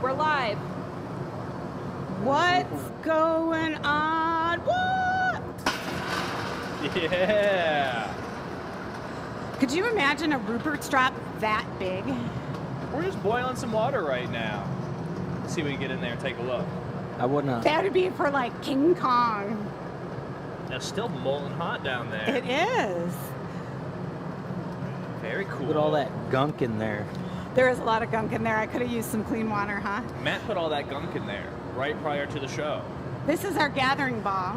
We're live. What's going on? What? Yeah. Could you imagine a Rupert's drop that big? We're just boiling some water right now. Let's see if we can get in there and take a look. I wouldn't. That'd be for like King Kong. It's still molten hot down there. It is. Very cool. Put all that gunk in there. There is a lot of gunk in there. I could have used some clean water, huh? Matt put all that gunk in there right prior to the show. This is our gathering ball.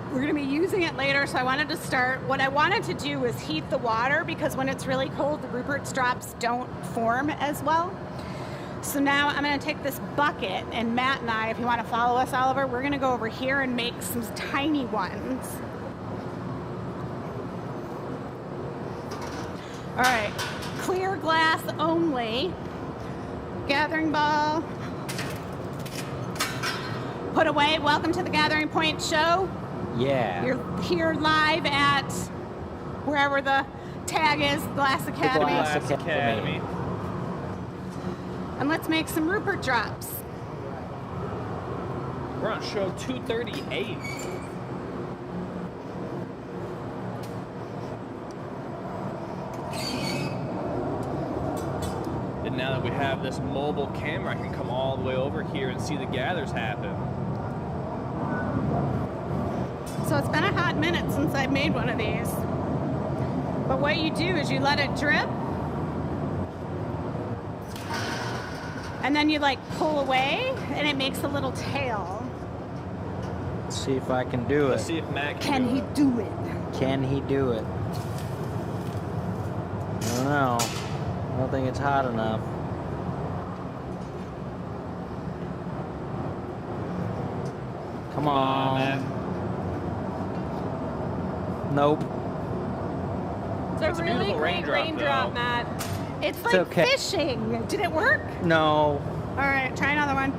We're going to be using it later, so I wanted to start. What I wanted to do was heat the water because when it's really cold, the Rupert's drops don't form as well. So now I'm going to take this bucket, and Matt and I, if you want to follow us, Oliver, we're going to go over here and make some tiny ones. All right, clear glass only. Gathering ball. Put away. Welcome to the Gathering Point show. Yeah. You're here live at wherever the tag is, Glass Academy. Glass Academy. And let's make some Rupert drops. We're on show 238. And now that we have this mobile camera, I can come all the way over here and see the gathers happen. So it's been a hot minute since I've made one of these. But what you do is you let it drip. And then you like pull away and it makes a little tail. Let's see if I can do Let's it. see if Matt Can he do it? Can he do it? I don't know. I don't think it's hot enough. Come on. Matt. Nope. It's a It's a really beautiful great raindrop, raindrop, though. Matt. It's like okay. fishing. Did it work? No. All right, try another one.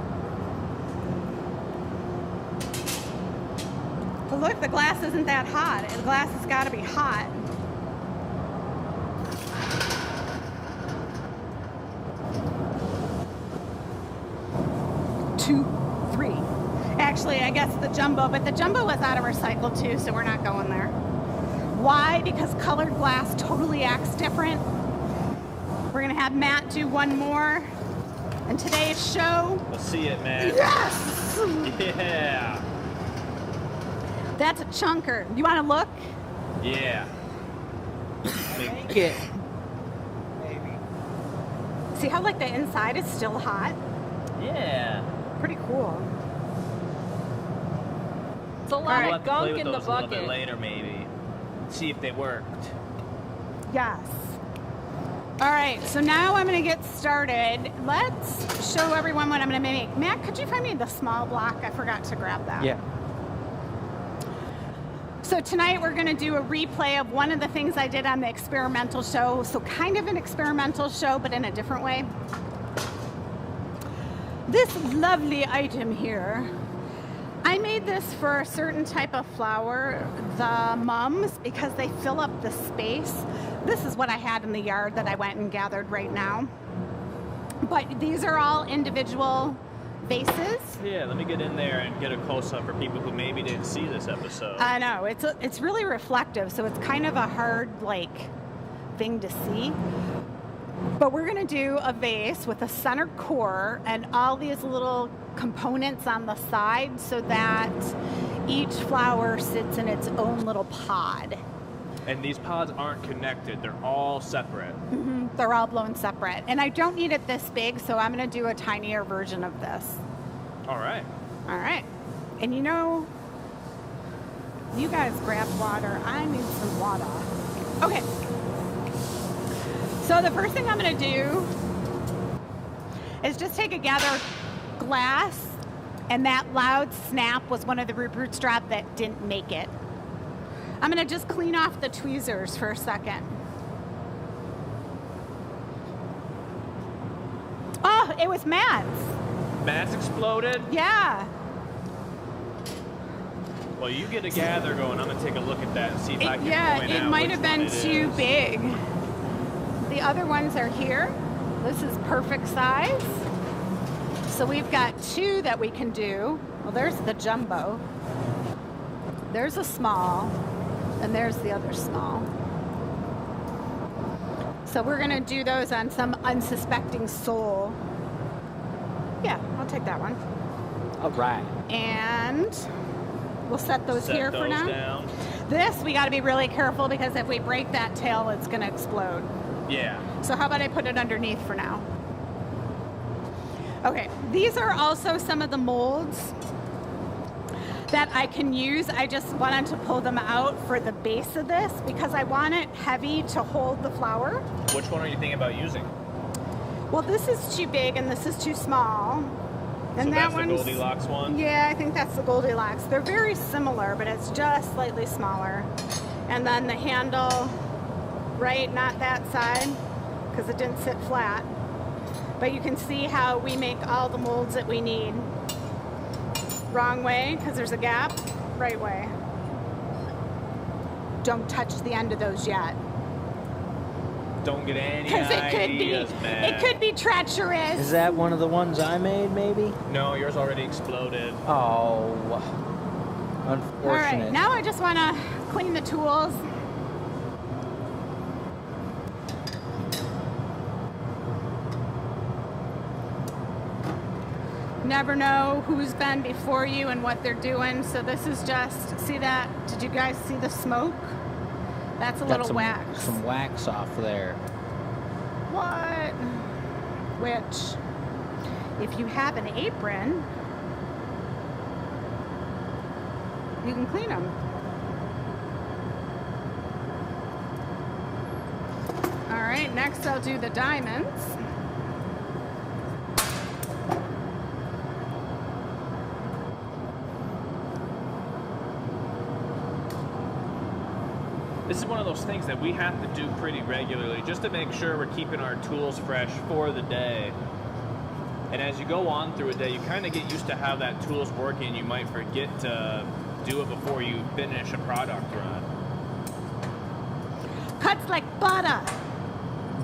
But look, the glass isn't that hot. The glass has got to be hot. Two, three. Actually, I guess the jumbo, but the jumbo was out of recycle too, so we're not going there. Why? Because colored glass totally acts different. We're gonna have Matt do one more. And today's show. Let's see it, Matt. Yes! Yeah. That's a chunker. You wanna look? Yeah. Make it. See how like the inside is still hot? Yeah. Pretty cool. It's a lot We'll of have to play gunk with in the those a little bit bucket. later, maybe. See if they worked. Yes. All right, so now I'm gonna get started. Let's show everyone what I'm gonna make. Matt, could you find me the small block? I forgot to grab that. Yeah. So tonight we're gonna do a replay of one of the things I did on the experimental show. So kind of an experimental show, but in a different way. This lovely item here, I made this for a certain type of flower, the mums, because they fill up the space. This is what I had in the yard that I went and gathered right now. But these are all individual vases. Yeah, let me get in there and get a close-up for people who maybe didn't see this episode. I know, it's really reflective, so it's kind of a hard, like, thing to see. But we're gonna do a vase with a center core and all these little components on the side so that each flower sits in its own little pod. And these pods aren't connected. They're all separate. Mm-hmm. They're all blown separate. And I don't need it this big, so I'm gonna do a tinier version of this. All right. All right. And you know, you guys grab water. I need some water. Okay. So the first thing I'm gonna do is just take a gather glass, and that loud snap was one of the Rupert's drop that didn't make it. I'm gonna just clean off the tweezers for a second. Oh, it was Matt's. Matt's exploded. Yeah. Well, you get a gather going. I'm gonna take a look at that and see if I can point out it might which have been one it too is. big. The other ones are here. This is perfect size. So we've got 2 that we can do. Well, there's the jumbo. There's a small, and there's the other small. So we're gonna do those on some unsuspecting soul. Yeah, I'll take that one. All right. And we'll set those here for now. Down. This, we gotta be really careful because if we break that tail, it's gonna explode. Yeah. So how about I put it underneath for now? Okay, these are also some of the molds that I can use. I just wanted to pull them out for the base of this because I want it heavy to hold the flower. Which one are you thinking about using? Well, this is too big and this is too small. And So that that's the one's Goldilocks one? Yeah, I think that's the Goldilocks. They're very similar, but it's just slightly smaller. And then the handle, right, not that side, because it didn't sit flat. But you can see how we make all the molds that we need. Wrong way, because there's a gap. Right way. Don't touch the end of those yet. Don't get any Because ideas, man. it could be treacherous. Is that one of the ones I made, maybe? No, yours already exploded. Oh, unfortunate. All right, now I just want to clean the tools. Never know who's been before you and what they're doing. So this is just, see that? Did you guys see the smoke? That's a Got little some, wax. some wax off there. What? Which, if you have an apron, you can clean them. All right, next I'll do the diamonds. This is one of those things that we have to do pretty regularly just to make sure we're keeping our tools fresh for the day. And as you go on through a day, you kind of get used to how that tool's working. You might forget to do it before you finish a product run. Cuts like butter.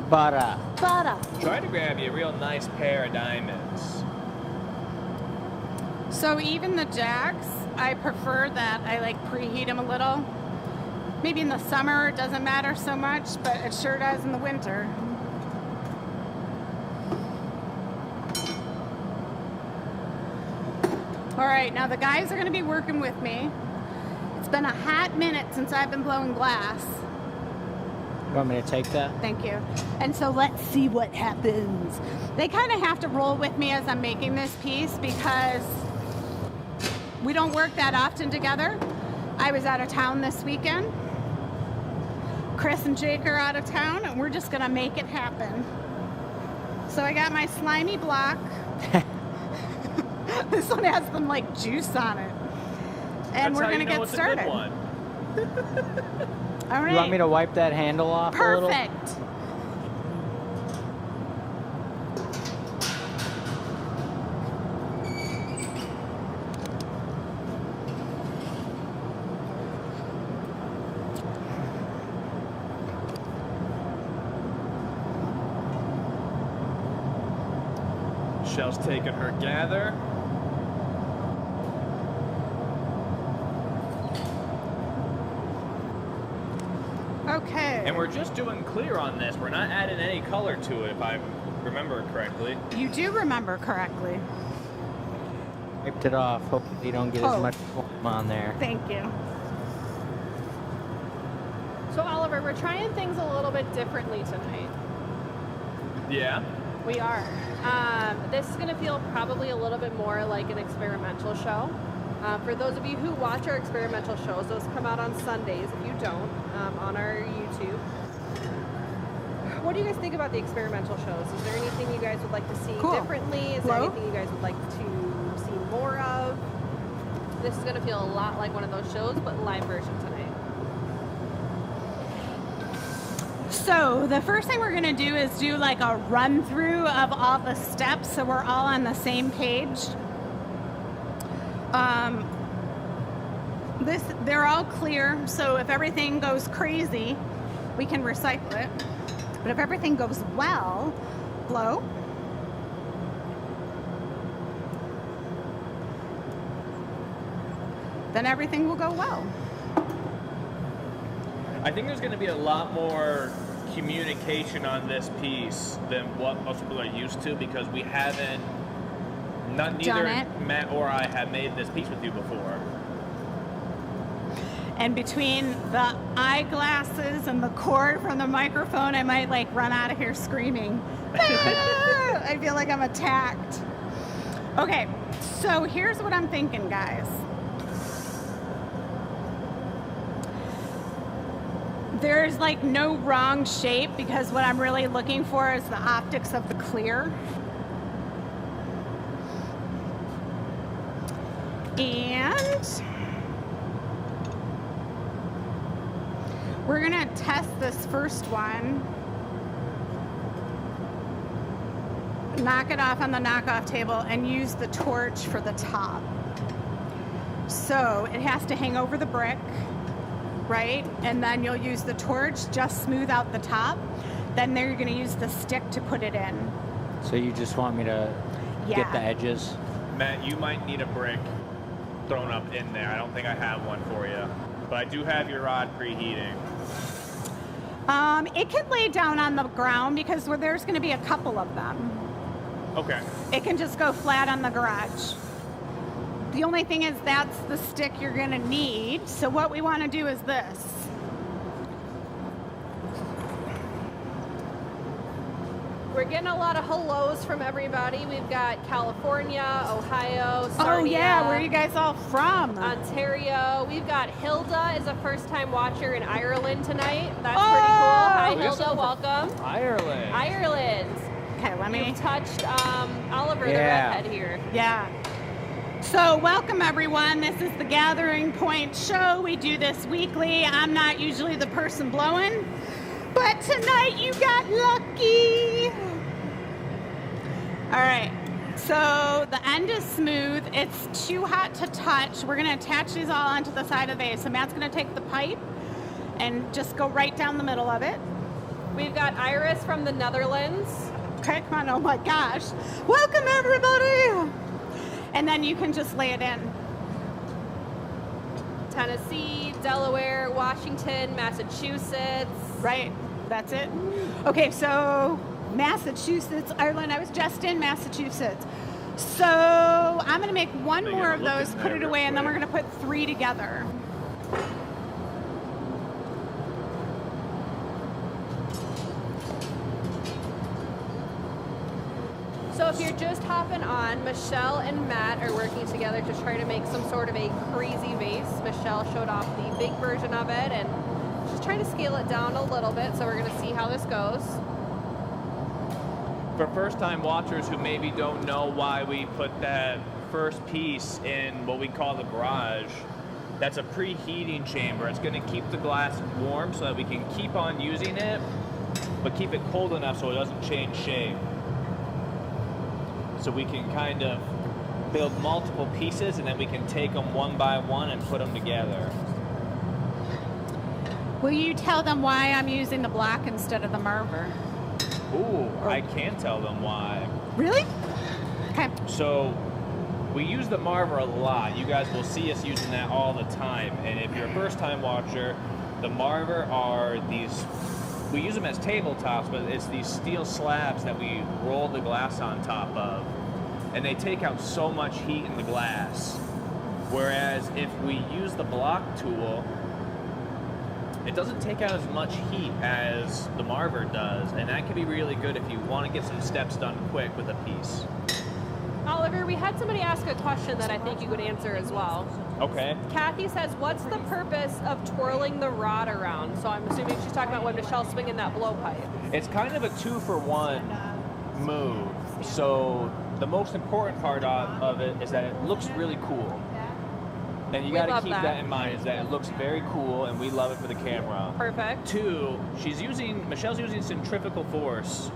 Butter. Butter. Try to grab you a real nice pair of diamonds. So even the jacks, I prefer that I like preheat them a little. Maybe in the summer it doesn't matter so much, but it sure does in the winter. All right, now the guys are gonna be working with me. It's been a hot minute since I've been blowing glass. You want me to take that? Thank you. And so let's see what happens. They kind of have to roll with me as I'm making this piece because we don't work that often together. I was out of town this weekend. Chris and Jake are out of town, and we're just gonna make it happen. So I got my slimy block. This one has some like juice on it. And That's we're how gonna you know get it's a started. good one. All right. You want me to wipe that handle off a little? Perfect. Shell's taking her gather. Okay. And we're just doing clear on this. We're not adding any color to it, if I remember correctly. You do remember correctly. Wiped it off. Hope you don't get Oh. as much foam on there. Thank you. So Oliver, we're trying things a little bit differently tonight. Yeah. We are. This is going to feel probably a little bit more like an experimental show. For those of you who watch our experimental shows, those come out on Sundays, if you don't, on our YouTube. What do you guys think about the experimental shows? Is there anything you guys would like to see Cool. differently? Is Hello? there anything you guys would like to see more of? This is going to feel a lot like one of those shows, but live version tonight. So the first thing we're gonna do is do like a run through of all the steps so we're all on the same page. They're all clear, so if everything goes crazy, we can recycle it. But if everything goes well, blow. then everything will go well. I think there's going to be a lot more communication on this piece than what most people are used to because we haven't, neither Matt or I have made this piece with you before. And between the eyeglasses and the cord from the microphone, I might like run out of here screaming. Ah! I feel like I'm attacked. Okay, so here's what I'm thinking, guys. There's like no wrong shape because what I'm really looking for is the optics of the clear. And we're gonna test this first one. Knock it off on the knockoff table and use the torch for the top. So it has to hang over the brick, right? And then you'll use the torch, just smooth out the top. Then you're gonna use the stick to put it in. So you just want me to get the edges? Matt, you might need a brick thrown up in there. I don't think I have one for you. But I do have your rod preheating. It can lay down on the ground because there's gonna be a couple of them. Okay. It can just go flat on the garage. The only thing is that's the stick you're gonna need. So what we wanna do is this. We're getting a lot of hellos from everybody. We've got California, Ohio, Sarnia, Oh yeah, where are you guys all from? Ontario. We've got Hilda is a first-time watcher in Ireland tonight. That's pretty cool. Hi, Hilda. Welcome. Ireland. Ireland. Okay, let me. You've touched Oliver, the redhead here. Yeah. So welcome everyone. This is the Gathering Point show. We do this weekly. I'm not usually the person blowing, but tonight you got lucky. All right. So the end is smooth. It's too hot to touch. We're gonna attach these all onto the side of the vase. So Matt's gonna take the pipe and just go right down the middle of it. We've got Iris from the Netherlands. Okay, come on. Oh my gosh. Welcome everybody. And then you can just lay it in. Tennessee, Delaware, Washington, Massachusetts. Right, that's it. Okay, so Massachusetts, Ireland. I was just in Massachusetts. So I'm gonna make one more of those, put it away, and then we're gonna put 3 together. So if you're just hopping on, Michelle and Matt are working together to try to make some sort of a crazy vase. Michelle showed off the big version of it and she's trying to scale it down a little bit, so we're gonna see how this goes. For first-time watchers who maybe don't know why we put that first piece in what we call the garage, that's a preheating chamber. It's gonna keep the glass warm so that we can keep on using it, but keep it cold enough so it doesn't change shape. So we can kind of build multiple pieces and then we can take them one by one and put them together. Will you tell them why I'm using the block instead of the marver? Ooh, I can tell them why. Really? Okay. So we use the marver a lot. You guys will see us using that all the time. And if you're a first time watcher, the marver are these, we use them as tabletops, but it's these steel slabs that we roll the glass on top of. And they take out so much heat in the glass. Whereas if we use the block tool, it doesn't take out as much heat as the marver does. And that can be really good if you want to get some steps done quick with a piece. Oliver, we had somebody ask a question that I think you could answer as well. Okay. Kathy says, what's the purpose of twirling the rod around? So I'm assuming she's talking about when Michelle's swinging that blowpipe. It's kind of a 2-for-1 move. So the most important part of it is that it looks really cool. And you got to keep that in mind, is that it looks very cool and we love it for the camera. Perfect. 2, Michelle's using centrifugal force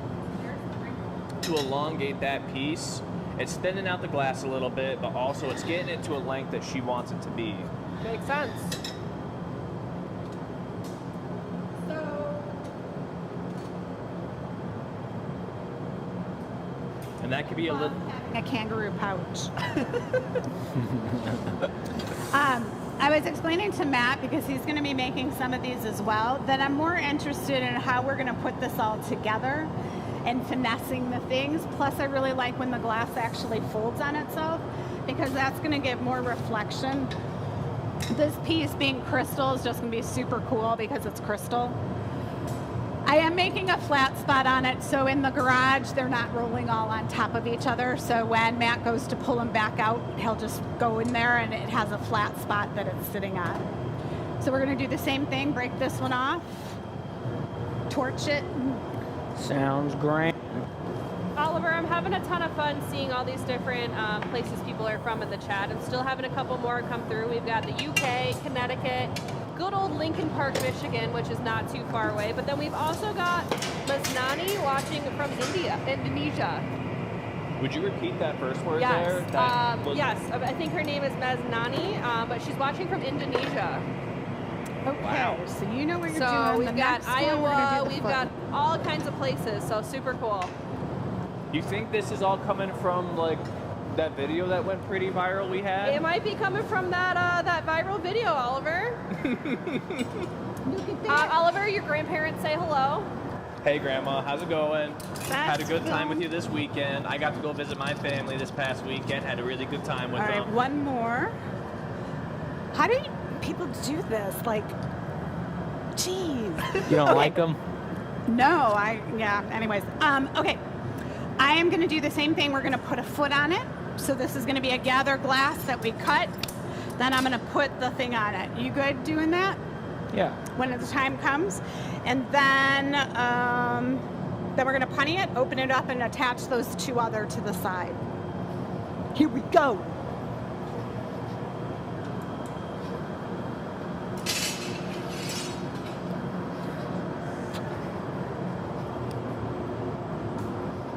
to elongate that piece. It's thinning out the glass a little bit, but also it's getting it to a length that she wants it to be. Makes sense. And that could be a little... A kangaroo pouch. I was explaining to Matt, because he's going to be making some of these as well, that I'm more interested in how we're going to put this all together and finessing the things. Plus, I really like when the glass actually folds on itself, because that's going to give more reflection. This piece being crystal is just going to be super cool because it's crystal. I am making a flat spot on it, so in the garage, they're not rolling all on top of each other. So when Matt goes to pull them back out, he'll just go in there and it has a flat spot that it's sitting on. So we're gonna do the same thing, break this one off, torch it. Sounds great. Oliver, I'm having a ton of fun seeing all these different places people are from in the chat. I'm still having a couple more come through. We've got the UK, Connecticut, good old Lincoln Park, Michigan, which is not too far away. But then we've also got Masnani watching from Indonesia. Would you repeat that first word Yes, there? yes. I think her name is Masnani, but she's watching from Indonesia. Okay, Wow. so you know what you're So doing. we've The got next one, we're gonna Iowa, do the we've foot. got all kinds of places. So super cool. You think this is all coming from like that video that went pretty viral we had? It might be coming from that viral video, Oliver. Oliver, your grandparents say hello. Hey Grandma, how's it going? Had a good time with going. you this weekend. I got to go visit my family this past weekend. Had a really good time with All right, them. one more. How do people do this? Like, geez. You don't like them? No, anyways. Okay. I am going to do the same thing. We're going to put a foot on it. So this is going to be a gather glass that we cut. Then I'm going to put the thing on it. You good doing that? Yeah. When the time comes. And then we're going to punny it, open it up, and attach those two other to the side. Here we go.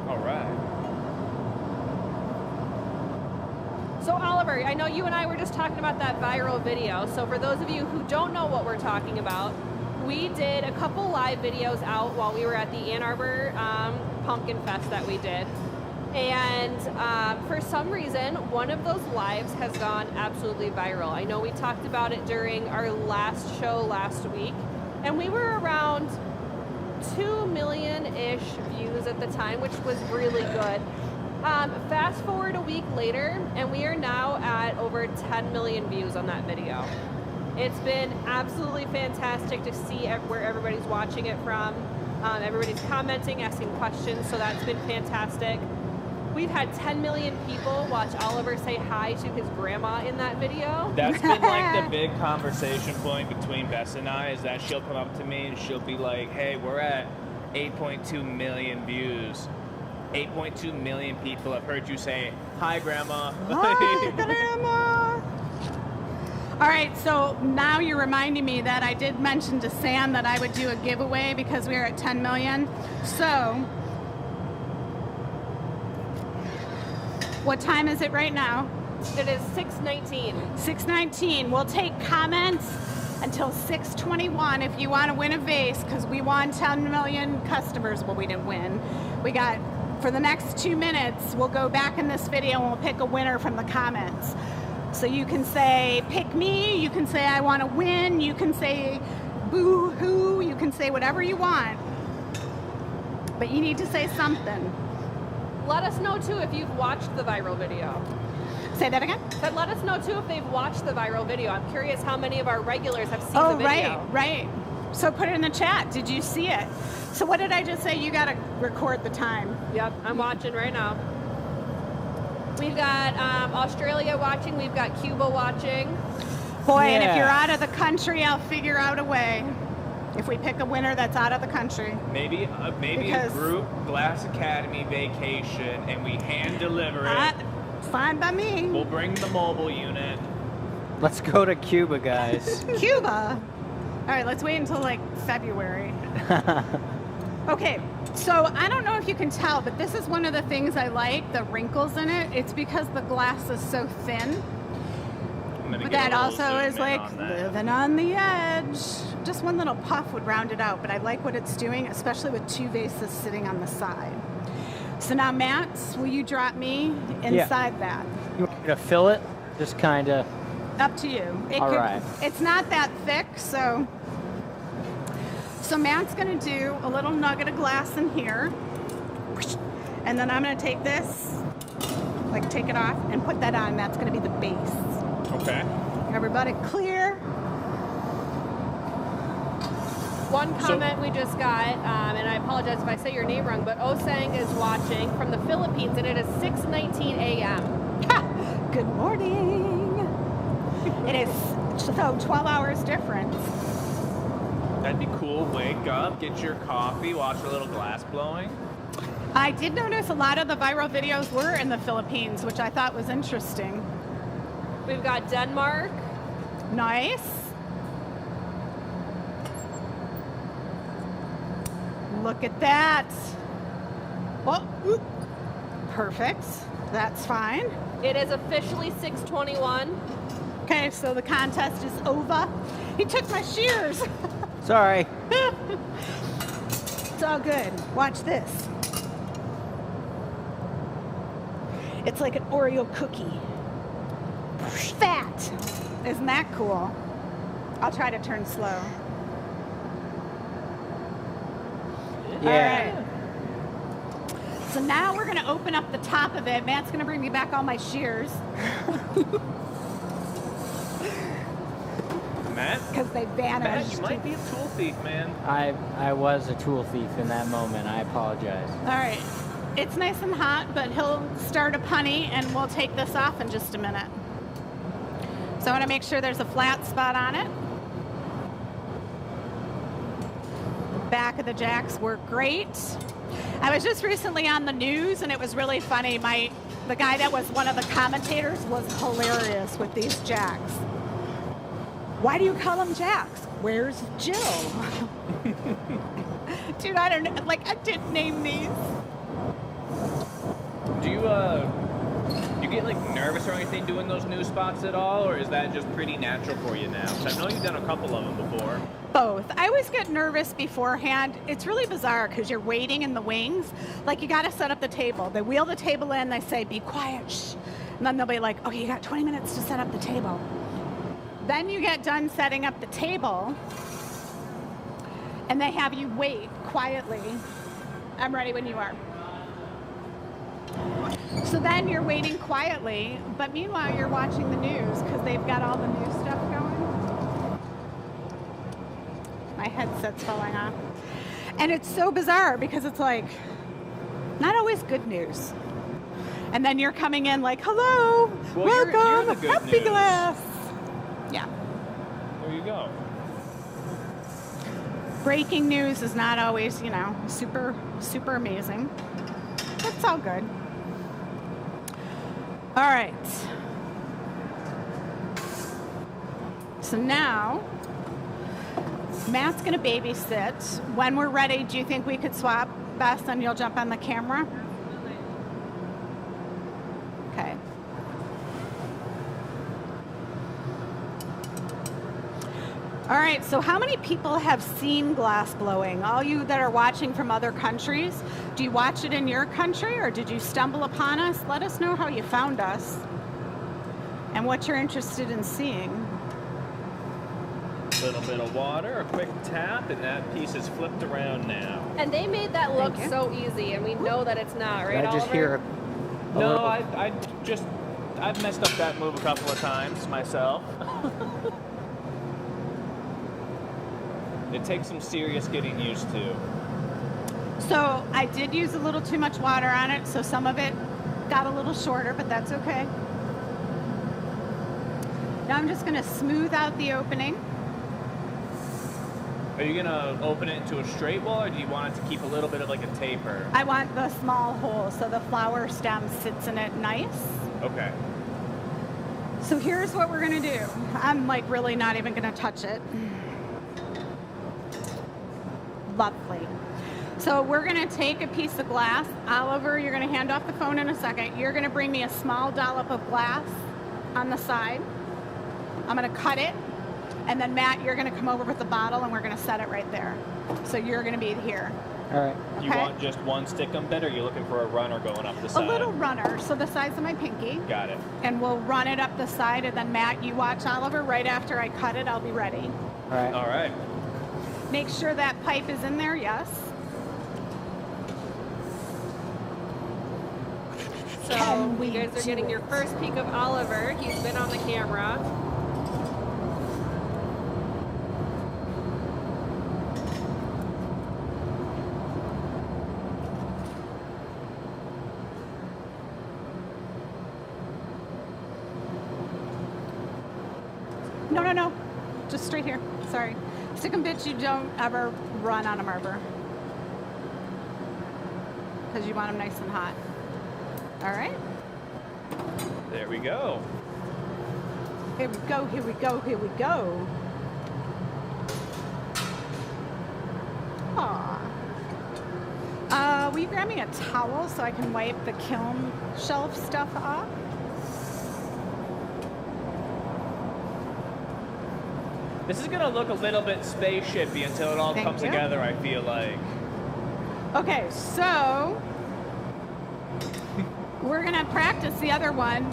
All right. So Oliver, I know you and I were just talking about that viral video. So for those of you who don't know what we're talking about, we did a couple live videos out while we were at the Ann Arbor Pumpkin Fest that we did. And for some reason, one of those lives has gone absolutely viral. I know we talked about it during our last show last week, and we were around 2 million-ish views at the time, which was really good. Fast forward a week later, and we are now at over 10 million views on that video. It's been absolutely fantastic to see where everybody's watching it from. Everybody's commenting, asking questions, so that's been fantastic. We've had 10 million people watch Oliver say hi to his grandma in that video. That's been like the big conversation point between Bess and I, is that she'll come up to me and she'll be like, hey, we're at 8.2 million views. 8.2 million people have heard you say, hi, Grandma. Hi, Grandma. All right, so now you're reminding me that I did mention to Sam that I would do a giveaway because we are at 10 million. So, what time is it right now? It is 6:19. 6:19. We'll take comments until 6:21 if you want to win a vase, because we won 10 million customers. Well, we didn't win. We got, for the next 2 minutes, we'll go back in this video and we'll pick a winner from the comments. So you can say, pick me, you can say I want to win, you can say boo-hoo, you can say whatever you want. But you need to say something. Let us know too if you've watched the viral video. Say that again? But let us know too if they've watched the viral video. I'm curious how many of our regulars have seen the video. Right. So put it in the chat. Did you see it? So what did I just say? You got to record the time. Yep, I'm watching right now. We've got Australia watching. We've got Cuba watching. Boy, and if Yeah. you're out of the country, I'll figure out a way. If we pick a winner that's out of the country. Maybe Because- a group Glass Academy vacation, and we hand deliver it. Fine by me. We'll bring the mobile unit. Let's go to Cuba, guys. Cuba. All right, let's wait until like February. Okay, so I don't know if you can tell, but this is one of the things I like, the wrinkles in it. It's because the glass is so thin. I'm gonna But get that a little also zoom is in like on that. living on the edge. Just one little puff would round it out, but I like what it's doing, especially with two vases sitting on the side. So now, Matt, will you drop me inside that? You want me to fill it? Just kind of Up to you. All right. It's not that thick, so Matt's gonna do a little nugget of glass in here. And then I'm gonna take this, like take it off and put that on. That's gonna be the base. Okay. Everybody clear? One comment we just got, and I apologize if I say your name wrong, but Osang is watching from the Philippines, and it is 6:19 a.m. Ha! Good morning. It is so 12 hours difference. That'd be cool. Wake up, get your coffee, watch a little glass blowing. I did notice a lot of the viral videos were in the Philippines, which I thought was interesting. We've got Denmark. Nice. Look at that. Oh, oop. Perfect. That's fine. It is officially 6:21. Okay, so the contest is over. He took my shears. Sorry. It's all good. Watch this. It's like an Oreo cookie. Fat. Isn't that cool? I'll try to turn slow. Yeah. All right. So now we're going to open up the top of it. Matt's going to bring me back all my shears Matt? because they vanished. Matt, you might be a tool thief, man. I was a tool thief in that moment. I apologize. All right. It's nice and hot, but he'll start a punny and we'll take this off in just a minute. So I want to make sure there's a flat spot on it. The back of the jacks work great. I was just recently on the news and it was really funny. The guy that was one of the commentators was hilarious with these jacks. Why do you call them jacks? Where's Jill? Dude, I don't know. Like, I didn't name these. Do you get like nervous or anything doing those news spots at all, or is that just pretty natural for you now? 'Cause I know you've done a couple of them before. Both. I always get nervous beforehand. It's really bizarre because you're waiting in the wings. Like, you got to set up the table. They wheel the table in, they say, be quiet, shh. And then they'll be like, okay, you got 20 minutes to set up the table. Then you get done setting up the table, and they have you wait quietly. I'm ready when you are. So then you're waiting quietly, but meanwhile you're watching the news because they've got all the new stuff going. My headset's falling off. And it's so bizarre because it's like, not always good news. And then you're coming in like, hello, Well, welcome, you're the good happy news. glass. Yeah. There you go. Breaking news is not always, super, super amazing. It's all good. All right. So now, Matt's going to babysit. When we're ready, do you think we could swap? Beth, and you'll jump on the camera? Okay. All right, so how many people have seen glass blowing? All you that are watching from other countries, do you watch it in your country or did you stumble upon us? Let us know how you found us and what you're interested in seeing. A little bit of water, a quick tap, and that piece is flipped around now. And they made that look Thank you. so easy, and we know that it's not, right, I just Oliver? hear a No, little- I've messed up that move a couple of times myself. It takes some serious getting used to. So I did use a little too much water on it, so some of it got a little shorter, but that's okay. Now I'm just going to smooth out the opening. Are you gonna open it into a straight wall, or do you want it to keep a little bit of like a taper? I want the small hole so the flower stem sits in it nice. Okay. So here's what we're gonna do. I'm like really not even gonna touch it. Lovely. So we're gonna take a piece of glass. Oliver, you're gonna hand off the phone in a second. You're gonna bring me a small dollop of glass on the side. I'm gonna cut it. And then Matt, you're gonna come over with the bottle and we're gonna set it right there. So you're gonna be here. All right. You want just one stick-em bit, or are you looking for a runner going up the A side? little runner, so the size of my pinky. Got it. And we'll run it up the side, and then Matt, you watch Oliver. Right after I cut it, I'll be ready. All right. All right. Make sure that pipe is in there, yes. So Can we you guys are do getting it? your first peek of Oliver. He's been on the camera. No. Just straight here. Sorry. Stick 'em bitch, you don't ever run on a arbor. Because you want them nice and hot. All right. There we go. Here we go, here we go, here we go. Aw. Will you grab me a towel so I can wipe the kiln shelf stuff off? This is gonna look a little bit spaceshipy until it all Thank comes you. together, I feel like. Okay, so we're gonna practice the other one.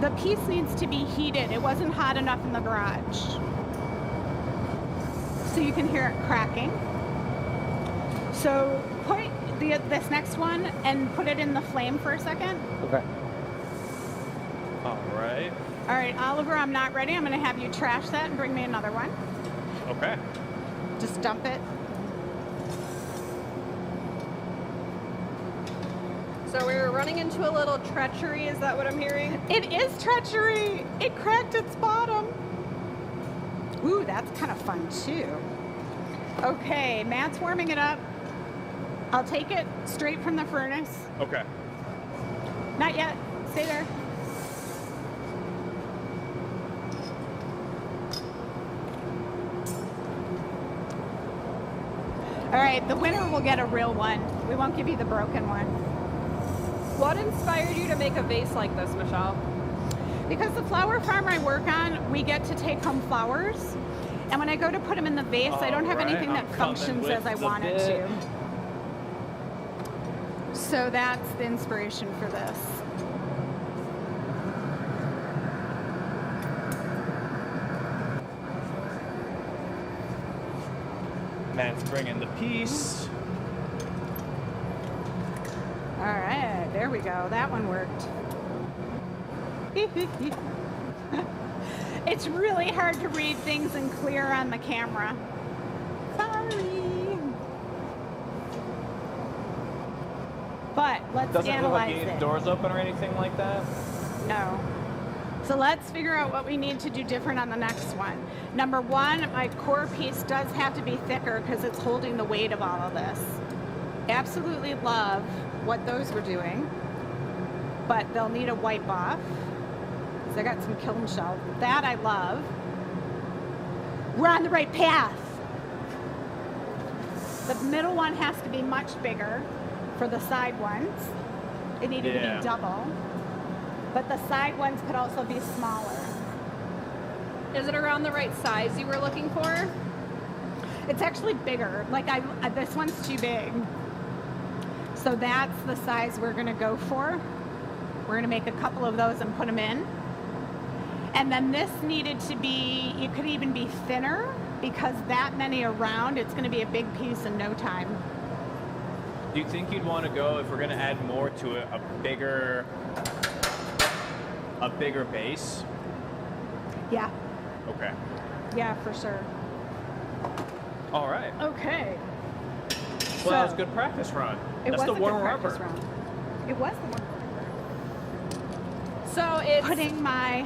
The piece needs to be heated. It wasn't hot enough in the garage. So you can hear it cracking. So put this next one and put it in the flame for a second. Okay. All right. All right, Oliver, I'm not ready. I'm gonna have you trash that and bring me another one. Okay. Just dump it. So we were running into a little treachery. Is that what I'm hearing? It is treachery. It cracked its bottom. Ooh, that's kind of fun too. Okay, Matt's warming it up. I'll take it straight from the furnace. Okay. Not yet. Stay there. All right, the winner will get a real one. We won't give you the broken one. What inspired you to make a vase like this, Michelle? Because the flower farm I work on, we get to take home flowers. And when I go to put them in the vase, I don't have All right, anything that I'm coming functions with as I the want it bit. to. So that's the inspiration for this. Matt's bringing the piece. All right, there we go. That one worked. It's really hard to read things in clear on the camera. Sorry. But let's Doesn't it look like analyze you need it. doors open or anything like that? No. So let's figure out what we need to do different on the next one. Number one, my core piece does have to be thicker because it's holding the weight of all of this. Absolutely love what those were doing, but they'll need a wipe off. So I got some kiln shelf. That I love. We're on the right path. The middle one has to be much bigger for the side ones. It needed to Yeah. be double. But the side ones could also be smaller. Is it around the right size you were looking for? It's actually bigger. Like this one's too big. So that's the size we're gonna go for. We're gonna make a couple of those and put them in. And then this needed to be, it could even be thinner because that many around, it's gonna be a big piece in no time. Do you think you'd want to go, if we're going to add more to it, a bigger base? Yeah, Okay. yeah, for sure. All right. Okay. Well, that was So, a good practice run. It That's was the a good warm practice rubber. round. It was the warm rubber. So it's Putting my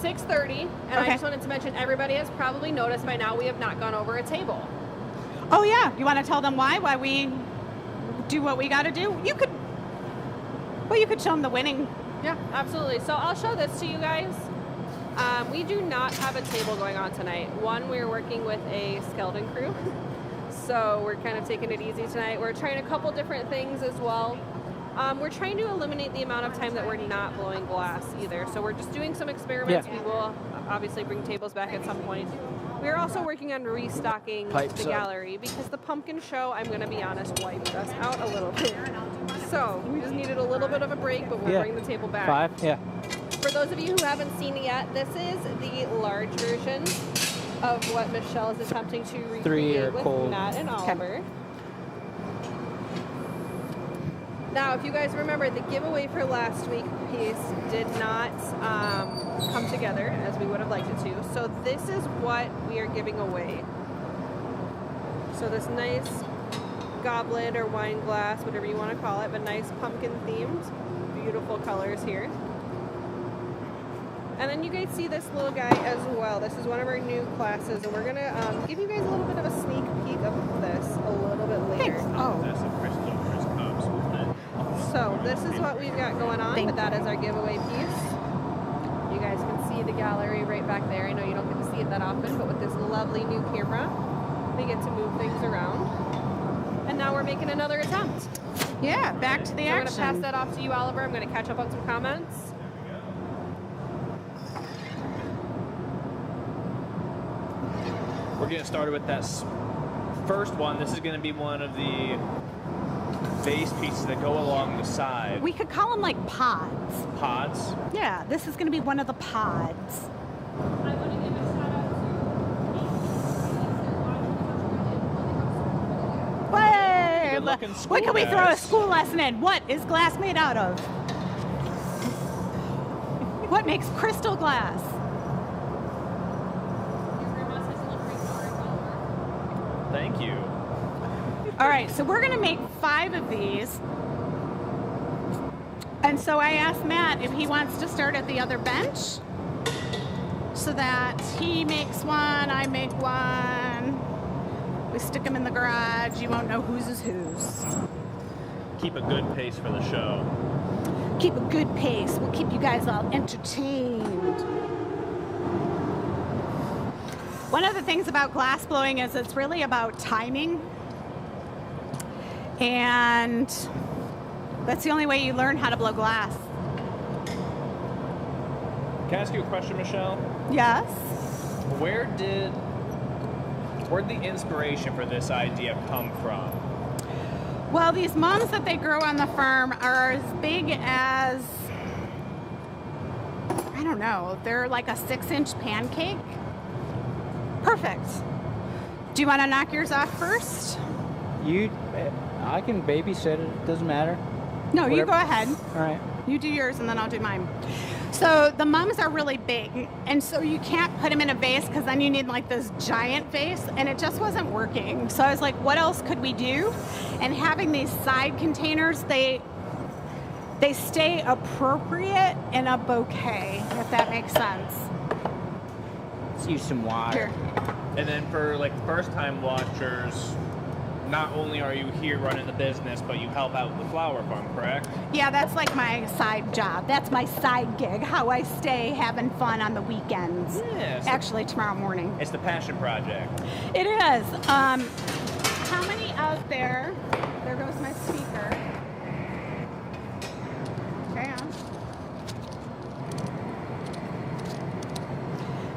6:30, and I Okay. just wanted to mention everybody has probably noticed by now we have not gone over a table. Oh yeah, you want to tell them why we do what we got to do? You could show them the winning. Yeah, absolutely. So I'll show this to you guys. We do not have a table going on tonight. One, we're working with a skeleton crew, so we're kind of taking it easy tonight. We're trying a couple different things as well. We're trying to eliminate the amount of time that we're not blowing glass either. So we're just doing some experiments. Yeah. We will obviously bring tables back at some point. We're also working on restocking Pipes the up. gallery because the pumpkin show, I'm going to be honest, wiped us out a little bit. So we just needed a little bit of a break, but we'll Yeah. bring the table back. 5? Yeah. For those of you who haven't seen it yet, this is the large version of what Michelle is attempting to 3 are recreate with cold. Matt and Oliver. Now, if you guys remember, the giveaway for last week's piece did not come together as we would have liked it to. So this is what we are giving away. So this nice goblet or wine glass, whatever you want to call it, but nice pumpkin themed, beautiful colors here. And then you guys see this little guy as well. This is one of our new classes, and we're gonna give you guys a little bit of a sneak peek of this a little bit later. Thanks. Oh, That's a crystal Chris Cubs, wasn't it? So this is what we've got going on, Thank but that is our giveaway piece. You guys can see the gallery right back there. I know you don't get to see it that often, but with this lovely new camera, we get to move things around. And now we're making another attempt. yeah, back to the So I'm going to pass action. that off to you, Oliver. I'm going to catch up on some comments. We're getting started with that first one. This is going to be one of the vase pieces that go along the side. We could call them like pods. Pods. Yeah, this is going to be one of the pods. I want to give a shout out to Way! Good looking school What can we throw a guys. school lesson in? What is glass made out of? What makes crystal glass? Thank you. All right, so we're going to make 5 of these. And so I asked Matt if he wants to start at the other bench so that he makes one, I make one. We stick them in the garage. You won't know whose is whose. Keep a good pace for the show. Keep a good pace. We'll keep you guys all entertained. One of the things about glass blowing is it's really about timing. And that's the only way you learn how to blow glass. Can I ask you a question, Michelle? Yes? Where'd the inspiration for this idea come from? Well, these mums that they grow on the farm are as big as, I don't know, they're like a 6-inch pancake. Perfect. Do you want to knock yours off first? I can babysit it. It doesn't matter. No, you Whatever. go ahead. All right. You do yours and then I'll do mine. So the mums are really big, and so you can't put them in a vase because then you need like this giant vase, and it just wasn't working. So I was like, what else could we do? And having these side containers, they stay appropriate in a bouquet, if that makes sense. Let's use some water. Here. And then for like first-time watchers, not only are you here running the business, but you help out with the flower farm, correct? Yeah, that's like my side job. That's my side gig, how I stay having fun on the weekends. Yes. Actually, tomorrow morning. It's the passion project. It is. How many out there? There goes my speaker. Okay.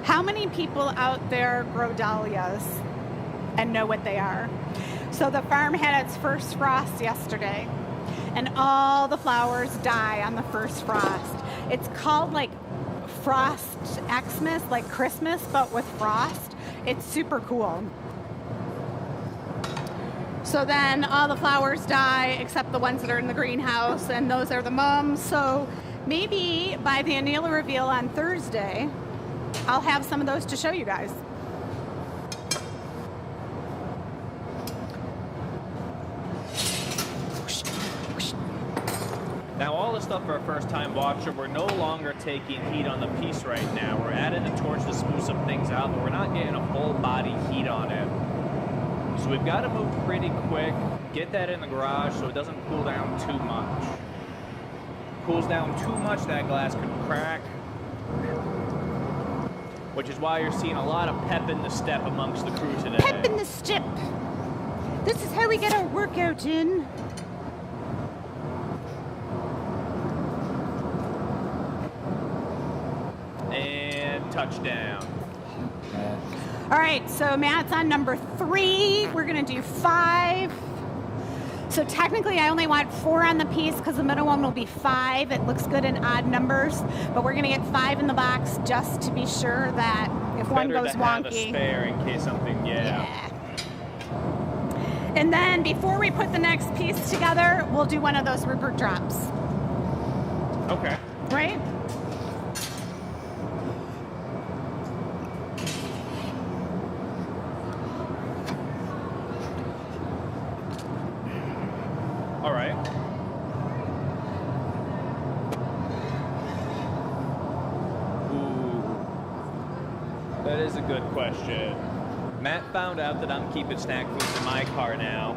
How many people out there grow dahlias and know what they are? So the farm had its first frost yesterday, and all the flowers die on the first frost. It's called like Frost Xmas, like Christmas, but with frost. It's super cool. So then all the flowers die except the ones that are in the greenhouse, and those are the mums. So maybe by the Anila reveal on Thursday, I'll have some of those to show you guys. Now all the stuff for a first-time watcher, we're no longer taking heat on the piece right now. We're adding the torch to smooth some things out, but we're not getting a full body heat on it. So we've got to move pretty quick, get that in the garage so it doesn't cool down too much. Cools down too much, that glass could crack. Which is why you're seeing a lot of pep in the step amongst the crew today. Pep in the step. This is how we get our workout in. And touchdown. All right, so Matt's on number 3. We're gonna do 5. So technically I only want 4 on the piece because the middle one will be 5. It looks good in odd numbers, but we're gonna get 5 in the box just to be sure that if one Better goes to have wonky. a spare in case something, Yeah. And then before we put the next piece together, we'll do one of those Rupert drops, Okay. right? All right. Ooh. That is a good question. Matt found out that I'm keeping snack foods in my car now.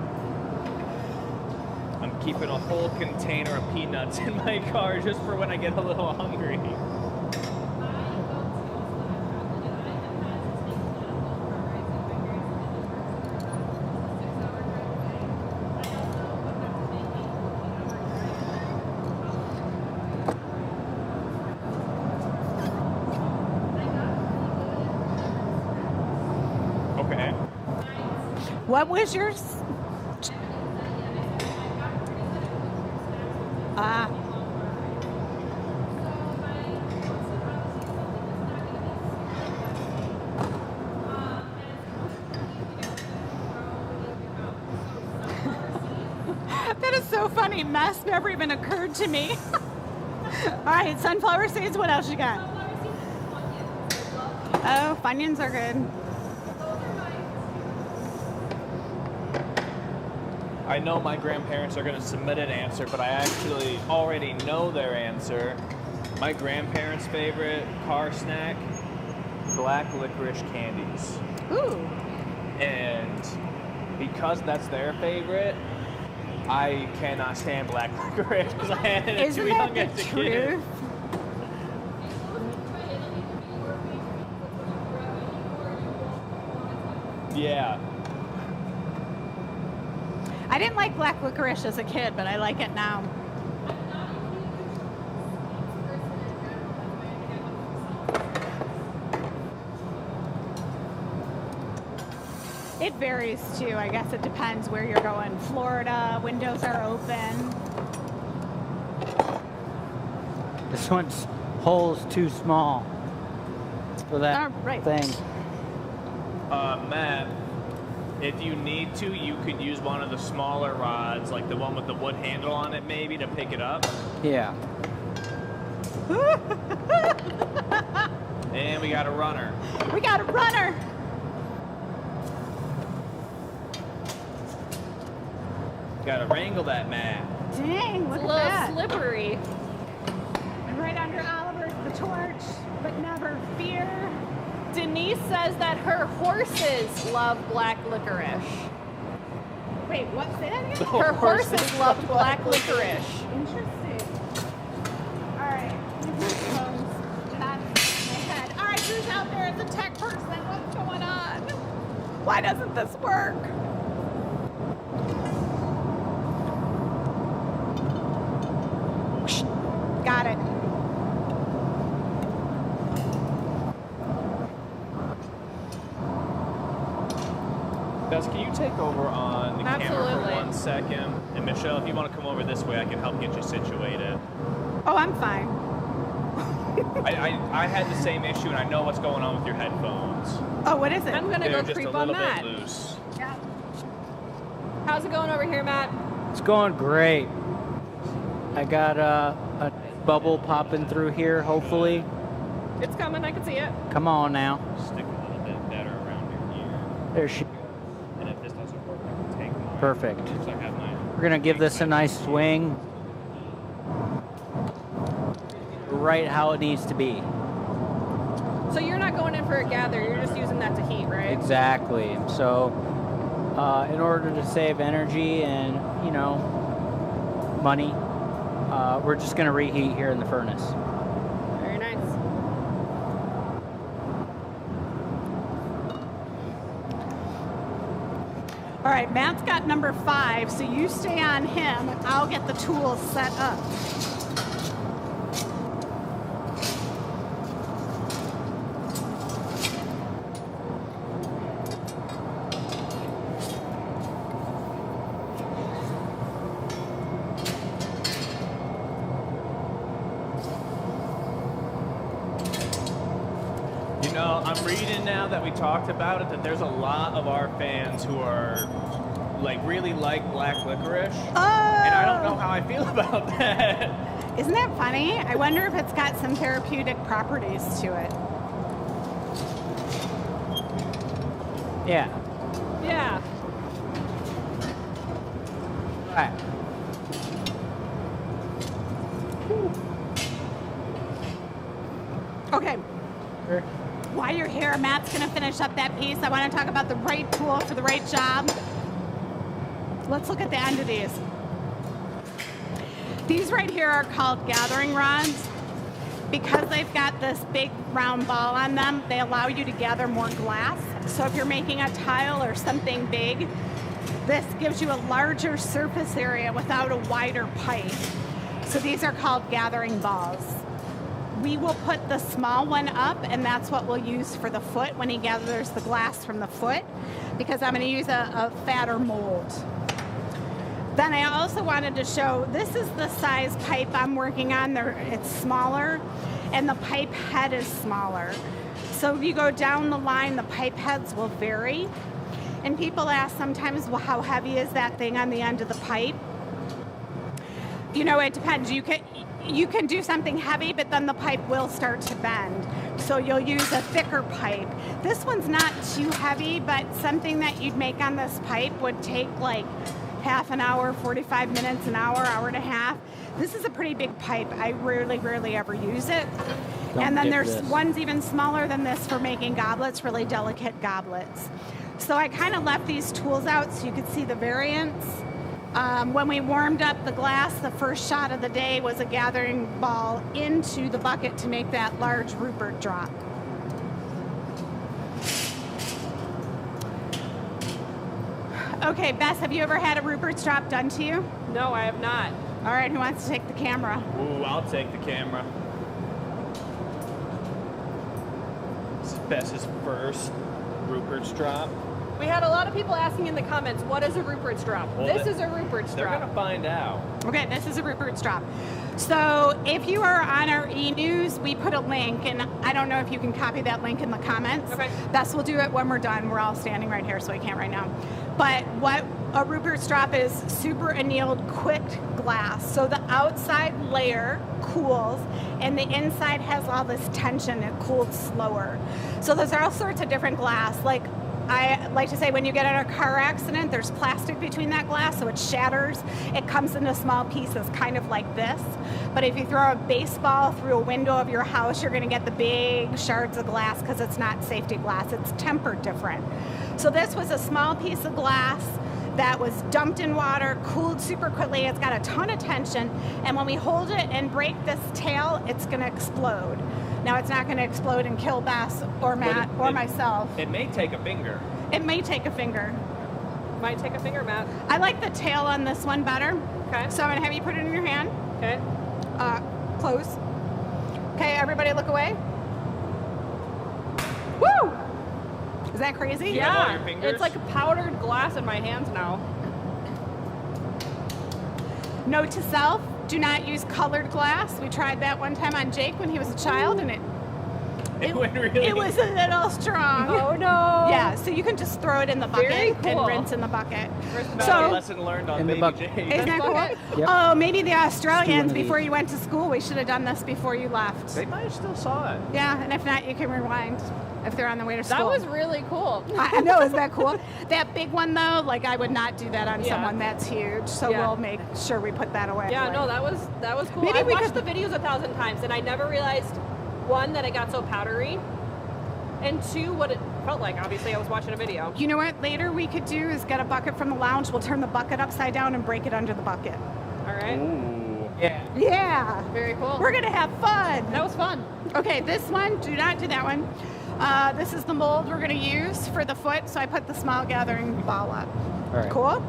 I'm keeping a whole container of peanuts in my car just for when I get a little hungry. Okay. What was yours? Ah. That is so funny. Mess never even occurred to me. All right, sunflower seeds. What else you got? Oh, Funyuns are good. I know my grandparents are going to submit an answer, but I actually already know their answer. My grandparents' favorite car snack, black licorice candies. Ooh. And because that's their favorite, I cannot stand black licorice because I had it Isn't too that young the as a kid. truth? Yeah. I didn't like black licorice as a kid, but I like it now. It varies too. I guess it depends where you're going. Florida, windows are open. This one's hole's too small for that right. thing. Matt, if you need to, you could use one of the smaller rods, like the one with the wood handle on it, maybe, to pick it up. Yeah. And we got a runner. We got a runner. Gotta wrangle that Matt. Dang, look It's a at little that. slippery. Right under Oliver's the torch, but never fear. Denise says that her horses love black licorice. Wait, what? Say that again? Her horses love black licorice. Interesting. All right. Get out of my head. All right, who's out there as a tech person? What's going on? Why doesn't this work? Got it. Gus, can you take over on the camera for Absolutely. 1 second? And Michelle, if you want to come over this way, I can help get you situated. Oh, I'm fine. I had the same issue, and I know what's going on with your headphones. Oh, what is it? I'm gonna They're go just creep a on little Matt. bit loose. Yeah. How's it going over here, Matt? It's going great. I got a bubble popping through here, hopefully. It's coming. I can see it. Come on now. Stick a little bit better around your ear. There she. And if this doesn't work, I can take mine. Perfect. So I have mine. We're gonna give this a nice swing. Right how it needs to be. So you're not going in for a gather. You're just using that to heat, right? Exactly. So, in order to save energy and, you know, money, we're just gonna reheat here in the furnace. Very nice. All right, Matt's got number 5, so you stay on him. I'll get the tools set up. You know, I'm reading now that we talked about it that there's a lot of our fans who are really like black licorice. Oh! And I don't know how I feel about that. Isn't that funny? I wonder if it's got some therapeutic properties to it. Yeah. Yeah. Right. Okay. Sure. While you're here, Matt's going to finish up that piece. I want to talk about the right tool for the right job. Let's look at the end of these. These right here are called gathering rods. Because they've got this big round ball on them, they allow you to gather more glass. So if you're making a tile or something big, this gives you a larger surface area without a wider pipe. So these are called gathering balls. We will put the small one up, and that's what we'll use for the foot when he gathers the glass from the foot, because I'm going to use a fatter mold. Then I also wanted to show, this is the size pipe I'm working on. It's smaller, and the pipe head is smaller. So if you go down the line, the pipe heads will vary. And people ask sometimes, well, how heavy is that thing on the end of the pipe? You know, it depends. You can do something heavy, but then the pipe will start to bend. So you'll use a thicker pipe. This one's not too heavy, but something that you'd make on this pipe would take like half an hour, 45 minutes, an hour, hour and a half. This is a pretty big pipe. I rarely ever use it. And then there's ones even smaller than this for making goblets, really delicate goblets. So I kind of left these tools out so you could see the variance. When we warmed up the glass, the first shot of the day was a gathering ball into the bucket to make that large Rupert drop. Okay, Bess, have you ever had a Rupert's drop done to you? No, I have not. All right, who wants to take the camera? Ooh, I'll take the camera. This is Bess's first Rupert's drop. We had a lot of people asking in the comments, what is a Rupert's drop? Well, This is a Rupert's They're drop. gonna find out. Okay, this is a Rupert's drop. So if you are on our e-news, we put a link, and I don't know if you can copy that link in the comments. Okay. Bess will do it when we're done. We're all standing right here, so we can't right now. But what a Rupert's drop is, super annealed quick glass. So the outside layer cools, and the inside has all this tension. It cools slower. So there's all sorts of different glass. Like I like to say, when you get in a car accident, there's plastic between that glass, so it shatters. It comes into small pieces, kind of like this. But if you throw a baseball through a window of your house, you're going to get the big shards of glass because it's not safety glass. It's tempered different. So this was a small piece of glass that was dumped in water, cooled super quickly. It's got a ton of tension, and when we hold it and break this tail, it's going to explode. Now, it's not going to explode and kill Bess or Matt or myself. It may take a finger. It may take a finger. Might take a finger, Matt. I like the tail on this one better. Okay. So I'm going to have you put it in your hand. Okay. Close. Okay, everybody look away. Woo! Is that crazy? You have all your Yeah. fingers? It's like powdered glass in my hands now. Note to self, do not use colored glass. We tried that one time on Jake when he was a child, and It went really. it was a little strong. Oh no. Yeah, so you can just throw it in the bucket Very cool. and rinse in the bucket. Another So, lesson learned on In the Baby bucket. Jake. isn't that cool? Bucket? Yep. Oh, maybe the one Australians, of these. before you went to school, we should have done this before you left. They might have still saw it. Yeah, and if not, you can rewind if they're on the way to That school. was really cool. I know, isn't that cool? That big one, though, like I would not do that on Yeah. someone that's huge. So Yeah. we'll make sure we put that away. Yeah, no, that was cool. Maybe I we watched could- the videos 1,000 times, and I never realized, one, that it got so powdery, and two, what it felt like. Obviously, I was watching a video. You know what later we could do is get a bucket from the lounge. We'll turn the bucket upside down and break it under the bucket. All right. Ooh. Yeah. Yeah. Very cool. We're going to have fun. That was fun. Okay, this one, do not do that one. This is the mold we're going to use for the foot, so I put the small gathering ball up. All right. Cool?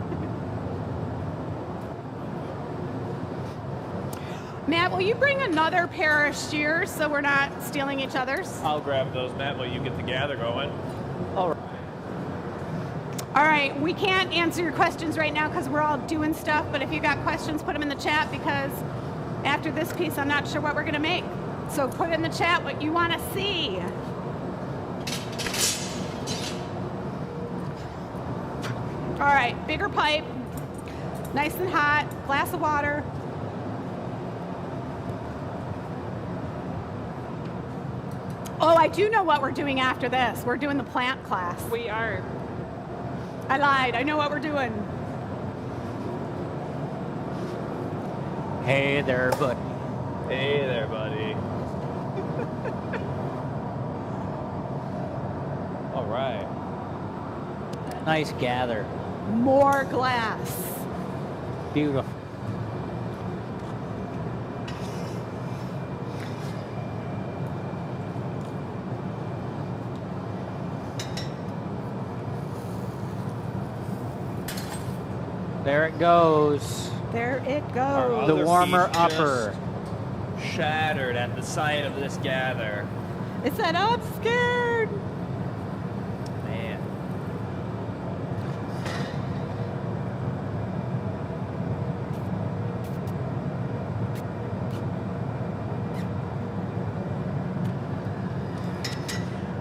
Matt, will you bring another pair of shears so we're not stealing each other's? I'll grab those, Matt, while you get the gather going. All right. All right, we can't answer your questions right now because we're all doing stuff, but if you got questions, put them in the chat, because after this piece, I'm not sure what we're going to make. So put in the chat what you want to see. All right, bigger pipe, nice and hot, glass of water. Oh, I do know what we're doing after this. We're doing the plant class. We are. I lied. I know what we're doing. Hey there, buddy. Hey there, buddy. All right. Nice gather. More glass. Beautiful. There it goes. There it Our goes. The other warmer piece upper. just shattered at the sight of this gather. It said, I'm scared. Man.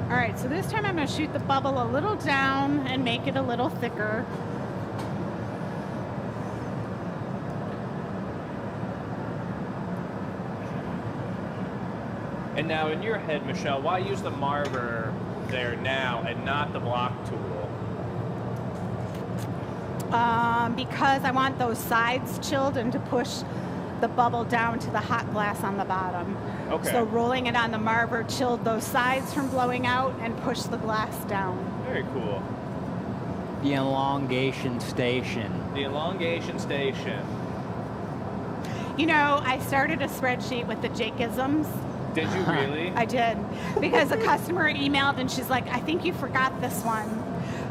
All right, so this time I'm going to shoot the bubble a little down and make it a little thicker. And now in your head, Michelle, why use the marver there now and not the block tool? Because I want those sides chilled and to push the bubble down to the hot glass on the bottom. Okay. So rolling it on the marver chilled those sides from blowing out and pushed the glass down. Very cool. The elongation station. The elongation station. You know, I started a spreadsheet with the Jake-isms. Did you really? I did. Because a customer emailed and she's like, I think you forgot this one.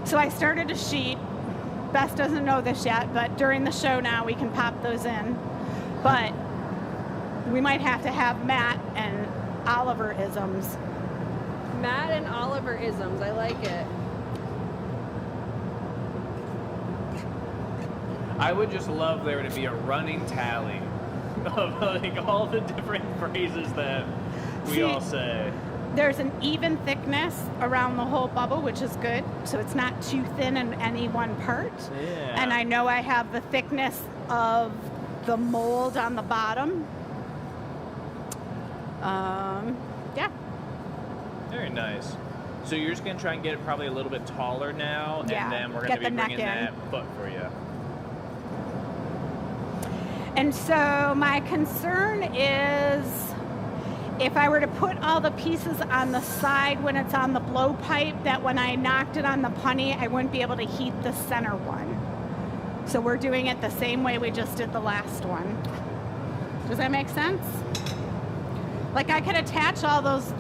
So I started a sheet. Beth doesn't know this yet, but during the show now we can pop those in. But we might have to have Matt and Oliver isms. Matt and Oliver isms. I like it. I would just love there to be a running tally of like all the different phrases that we all say. There's an even thickness around the whole bubble, which is good. So it's not too thin in any one part. Yeah. And I know I have the thickness of the mold on the bottom. Yeah. Very nice. So you're just gonna try and get it probably a little bit taller now, Yeah, and then we're get gonna be the neck bringing in. that foot for you. And so my concern is if I were to put all the pieces on the side when it's on the blowpipe, that when I knocked it on the punny, I wouldn't be able to heat the center one. So we're doing it the same way we just did the last one. Does that make sense? Like I could attach all those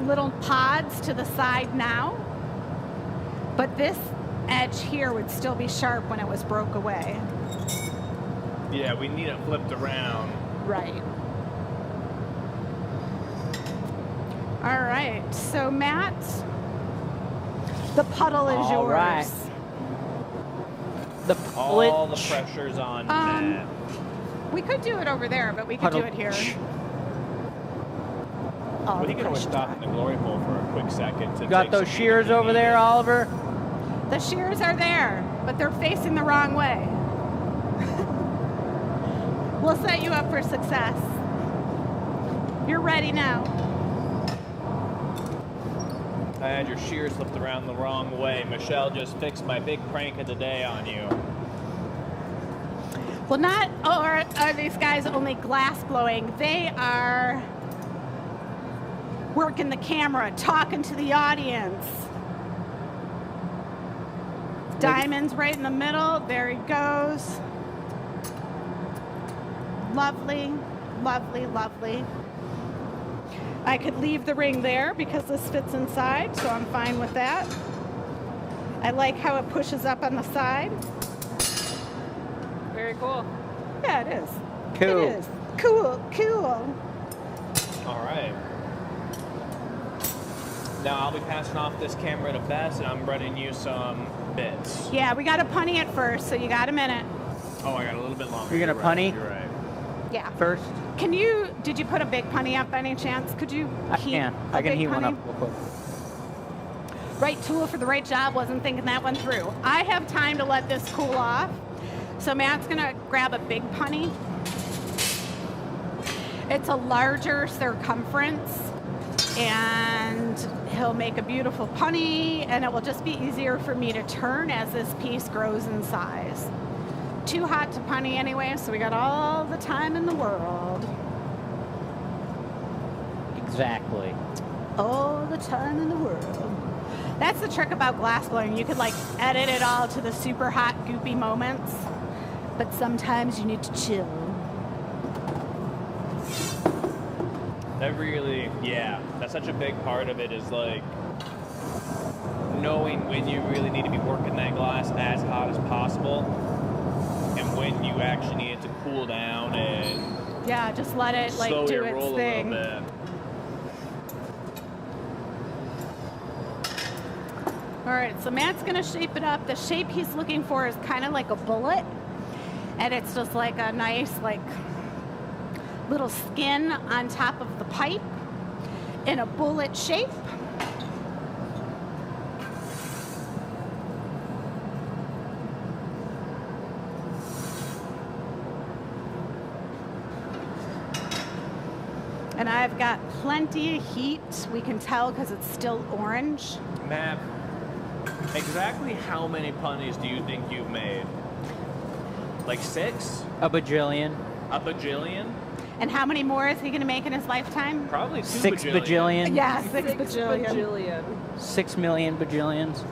little pods to the side now, but this edge here would still be sharp when it was broke away. Yeah, we need it flipped around. Right. All right. So Matt, the puddle is All yours. right. The All the puddle- pressure's on Matt. We could do it over there, but we could do it here. Oh, We the can always pressure. stop in the glory hole for a quick second. To You got take those some shears heat if over you there, need it. Oliver? The shears are there, but they're facing the wrong way. We'll set you up for success. You're ready now. I had your shears flipped around the wrong way. Michelle just fixed my big prank of the day on you. Well, not are these guys only glass blowing. They are working the camera, talking to the audience. Diamond's right in the middle. There he goes. Lovely, lovely, lovely. I could leave the ring there because this fits inside, so I'm fine with that. I like how it pushes up on the side. Very cool. Yeah, it is. Cool. It is. Cool, cool. All right. Now I'll be passing off this camera to Vase, and I'm running you some bits. Yeah, we got to punny it first, so you got a minute. Oh, I got a little bit longer. You're gonna right, punny? You're right. Yeah. First? Did you put a big punny up by any chance? Could you I heat can. a I can big heat one punny? up real quick. right tool for the right job, wasn't thinking that one through. I have time to let this cool off. So Matt's gonna grab a big punny. It's a larger circumference, and he'll make a beautiful punny, and it will just be easier for me to turn as this piece grows in size. Too hot to punny anyway, so we got all the time in the world. Exactly. All the time in the world. That's the trick about glass blowing. You could like edit it all to the super hot, goopy moments, but sometimes you need to chill. That really, yeah, that's such a big part of it is like knowing when you really need to be working that glass as hot as possible and when you actually need it to cool down and Yeah, just let it like slowly do its roll thing. a little bit. All right, so Matt's gonna shape it up. The shape he's looking for is kind of like a bullet, and it's just like a nice like little skin on top of the pipe in a bullet shape. And I've got plenty of heat. We can tell because it's still orange. Matt, exactly how many punnies do you think you've made? Like 6? A bajillion. A bajillion? And how many more is he going to make in his lifetime? Probably 2 6 bajillion. Yeah, six bajillion. bajillion. 6 million bajillions.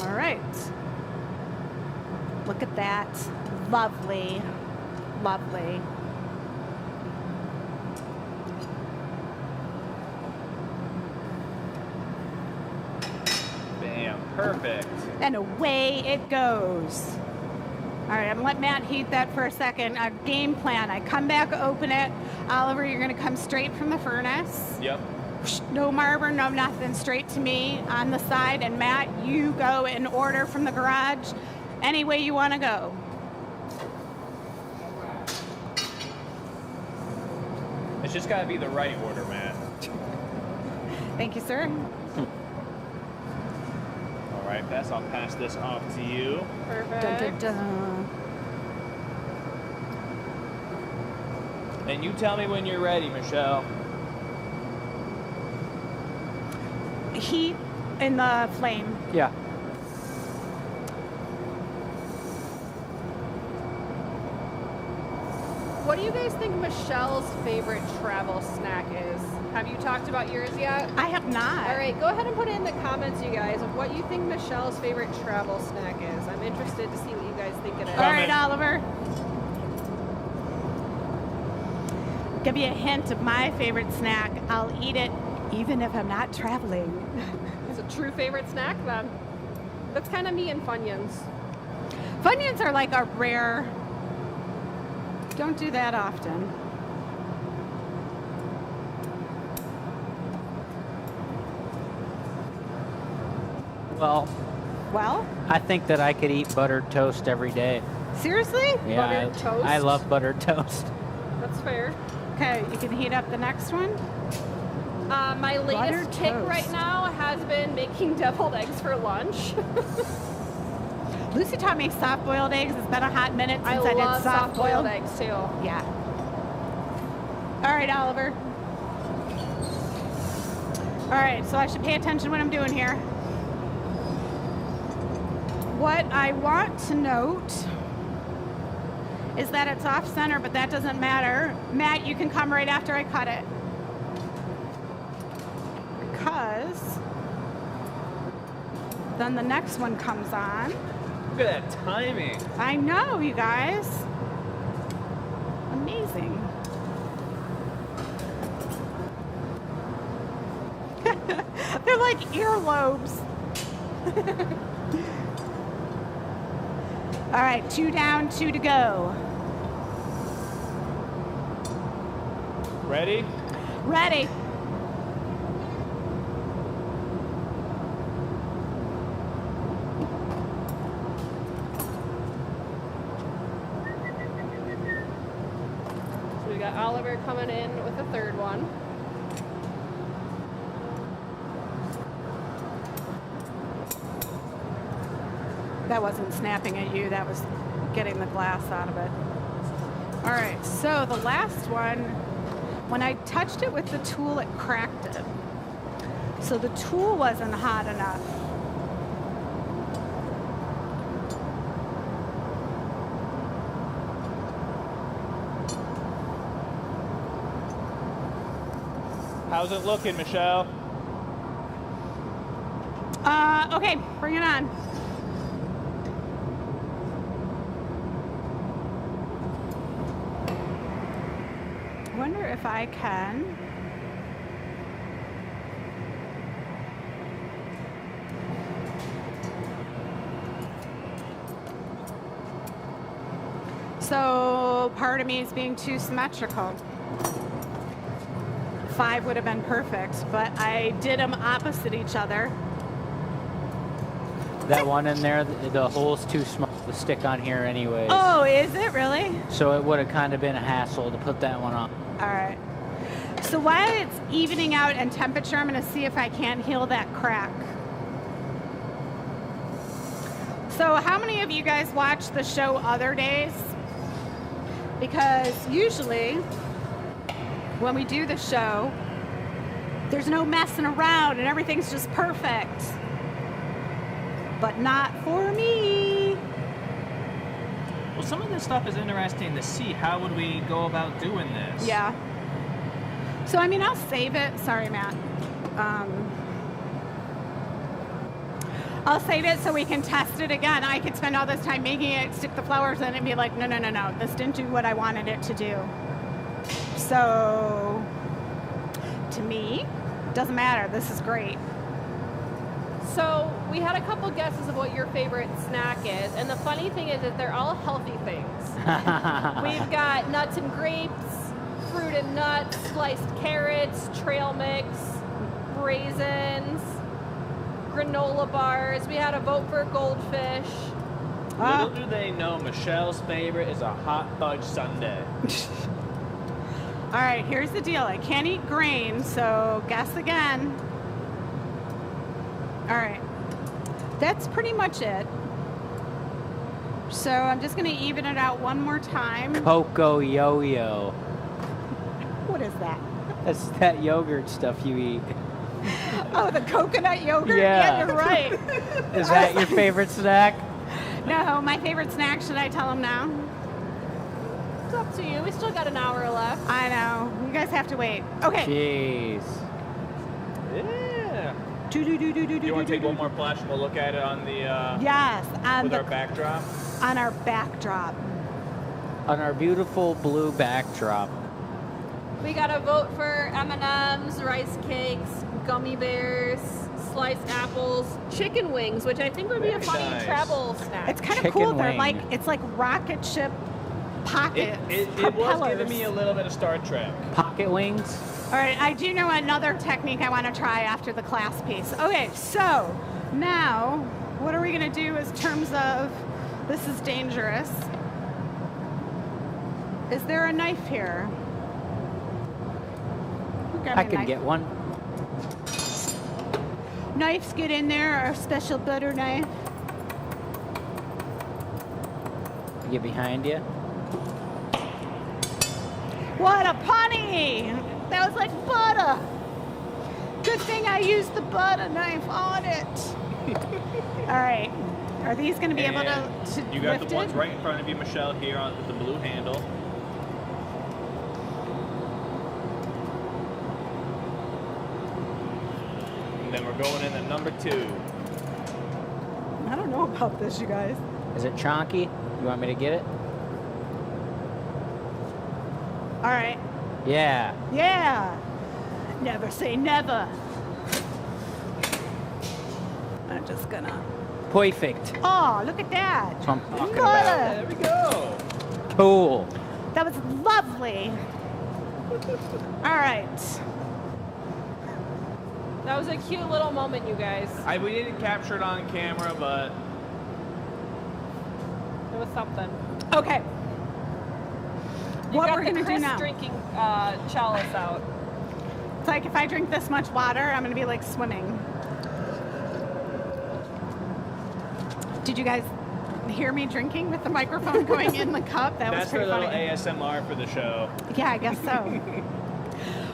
All right. Look at that. Lovely. Lovely. Bam, perfect. And away it goes. All right, I'm gonna let Matt heat that for a second. Our game plan, I come back, open it. Oliver, you're gonna come straight from the furnace. Yep. No marber, no nothing, straight to me on the side. And Matt, you go in order from the garage, any way you wanna go. It's just got to be the right order, Matt. Thank you, sir. All right, Bess, I'll pass this off to you. Perfect. Dun, dun, dun. And you tell me when you're ready, Michelle. Heat in the flame. Yeah. What do you guys think Michelle's favorite travel snack is? Have you talked about yours yet? I have not. All right, go ahead and put it in the comments, you guys, of what you think Michelle's favorite travel snack is. I'm interested to see what you guys think it is. All right, Oliver. Give you a hint of my favorite snack. I'll eat it even if I'm not traveling. It's a true favorite snack, then. That's kind of me and Funyuns. Funyuns are like a rare. Don't do that often. Well, I think that I could eat buttered toast every day. seriously? Yeah, Buttered toast? I love buttered toast. That's fair. Okay, you can heat up the next one. My latest Buttered kick toast. right now has been making deviled eggs for lunch. Lucy taught me soft-boiled eggs. It's been a hot minute I since I, love did soft-boiled eggs too. Yeah. All right, Oliver. All right, so I should pay attention to what I'm doing here. What I want to note is that it's off center, but that doesn't matter. Matt, you can come right after I cut it. Because then the next one comes on. Look at that timing. I know, you guys. Amazing. They're like earlobes. All right, 2 down, 2 to go. Ready? Ready. So we got Oliver coming in with the third one. That wasn't snapping at you, that was getting the glass out of it. All right, so the last one, when I touched it with the tool, it cracked it. So the tool wasn't hot enough. How's it looking, Michelle? Okay, bring it on. I wonder if I can. So part of me is being too symmetrical. 5 would have been perfect, but I did them opposite each other. That one in there, the hole's too small to stick on here anyways. Oh, is it really? So it would have kind of been a hassle to put that one on. All right. So while it's evening out in temperature, I'm going to see if I can't heal that crack. So how many of you guys watch the show Other Days? Because usually when we do the show, there's no messing around and everything's just perfect. But not for me. Well, some of this stuff is interesting to see. How would we go about doing this? Yeah. So, I mean, I'll save it. Sorry, Matt. I'll save it so we can test it again. I could spend all this time making it, stick the flowers in it, and be like, no, this didn't do what I wanted it to do. So, to me, doesn't matter. This is great. So we had a couple guesses of what your favorite snack is, and the funny thing is that they're all healthy things. We've got nuts and grapes, fruit and nuts, sliced carrots, trail mix, raisins, granola bars. We had a vote for goldfish. Little do they know, Michelle's favorite is a hot fudge sundae. All right, here's the deal. I can't eat grain, so guess again. All right, that's pretty much it. So I'm just gonna even it out one more time. Cocoa yo-yo. What is that? That's that yogurt stuff you eat. Oh, the coconut yogurt? Yeah. You're right. Is that your favorite snack? No, my favorite snack, should I tell them now? It's up to you. We still got an hour left. I know. You guys have to wait. Okay. Jeez. Yeah. Do you want to take one more flash and we'll look at it on the Yes, with our backdrop? on our backdrop. On our beautiful blue backdrop. We got a vote for M&Ms, rice cakes, gummy bears, sliced apples, chicken wings, which I think would be a Very funny nice. travel snack. It's kind of Chicken cool. They're wing. like, it's like rocket ship pockets. It was propellers. giving me a little bit of Star Trek. Pocket wings. All right, I do know another technique I want to try after the class piece. Okay, so now what are we going to do in terms of this is dangerous? Is there a knife here? Grab I me a can knife. get one. Knives get in there, our special butter knife. Get behind you. What a punny! That was like butter. Good thing I used the butter knife on it. All right. Are these going to be able to You got lift the ones it? right in front of you, Michelle, here on the blue handle. And then we're going in at number 2. I don't know about this, you guys. Is it chonky? You want me to get it? All right. Yeah. Yeah. Never say never. I'm just gonna. Perfect. Oh, look at that. That's what I'm talking Butter. There we go. about. Cool. That was lovely. All right. That was a cute little moment, you guys. We didn't capture it on camera, but It was something. Okay. You What got we're the gonna do Chris now? drinking chalice out. It's like if I drink this much water, I'm gonna be like swimming. Did you guys hear me drinking with the microphone going in the cup. That was That's pretty our funny. little ASMR for the show. Yeah, I guess so.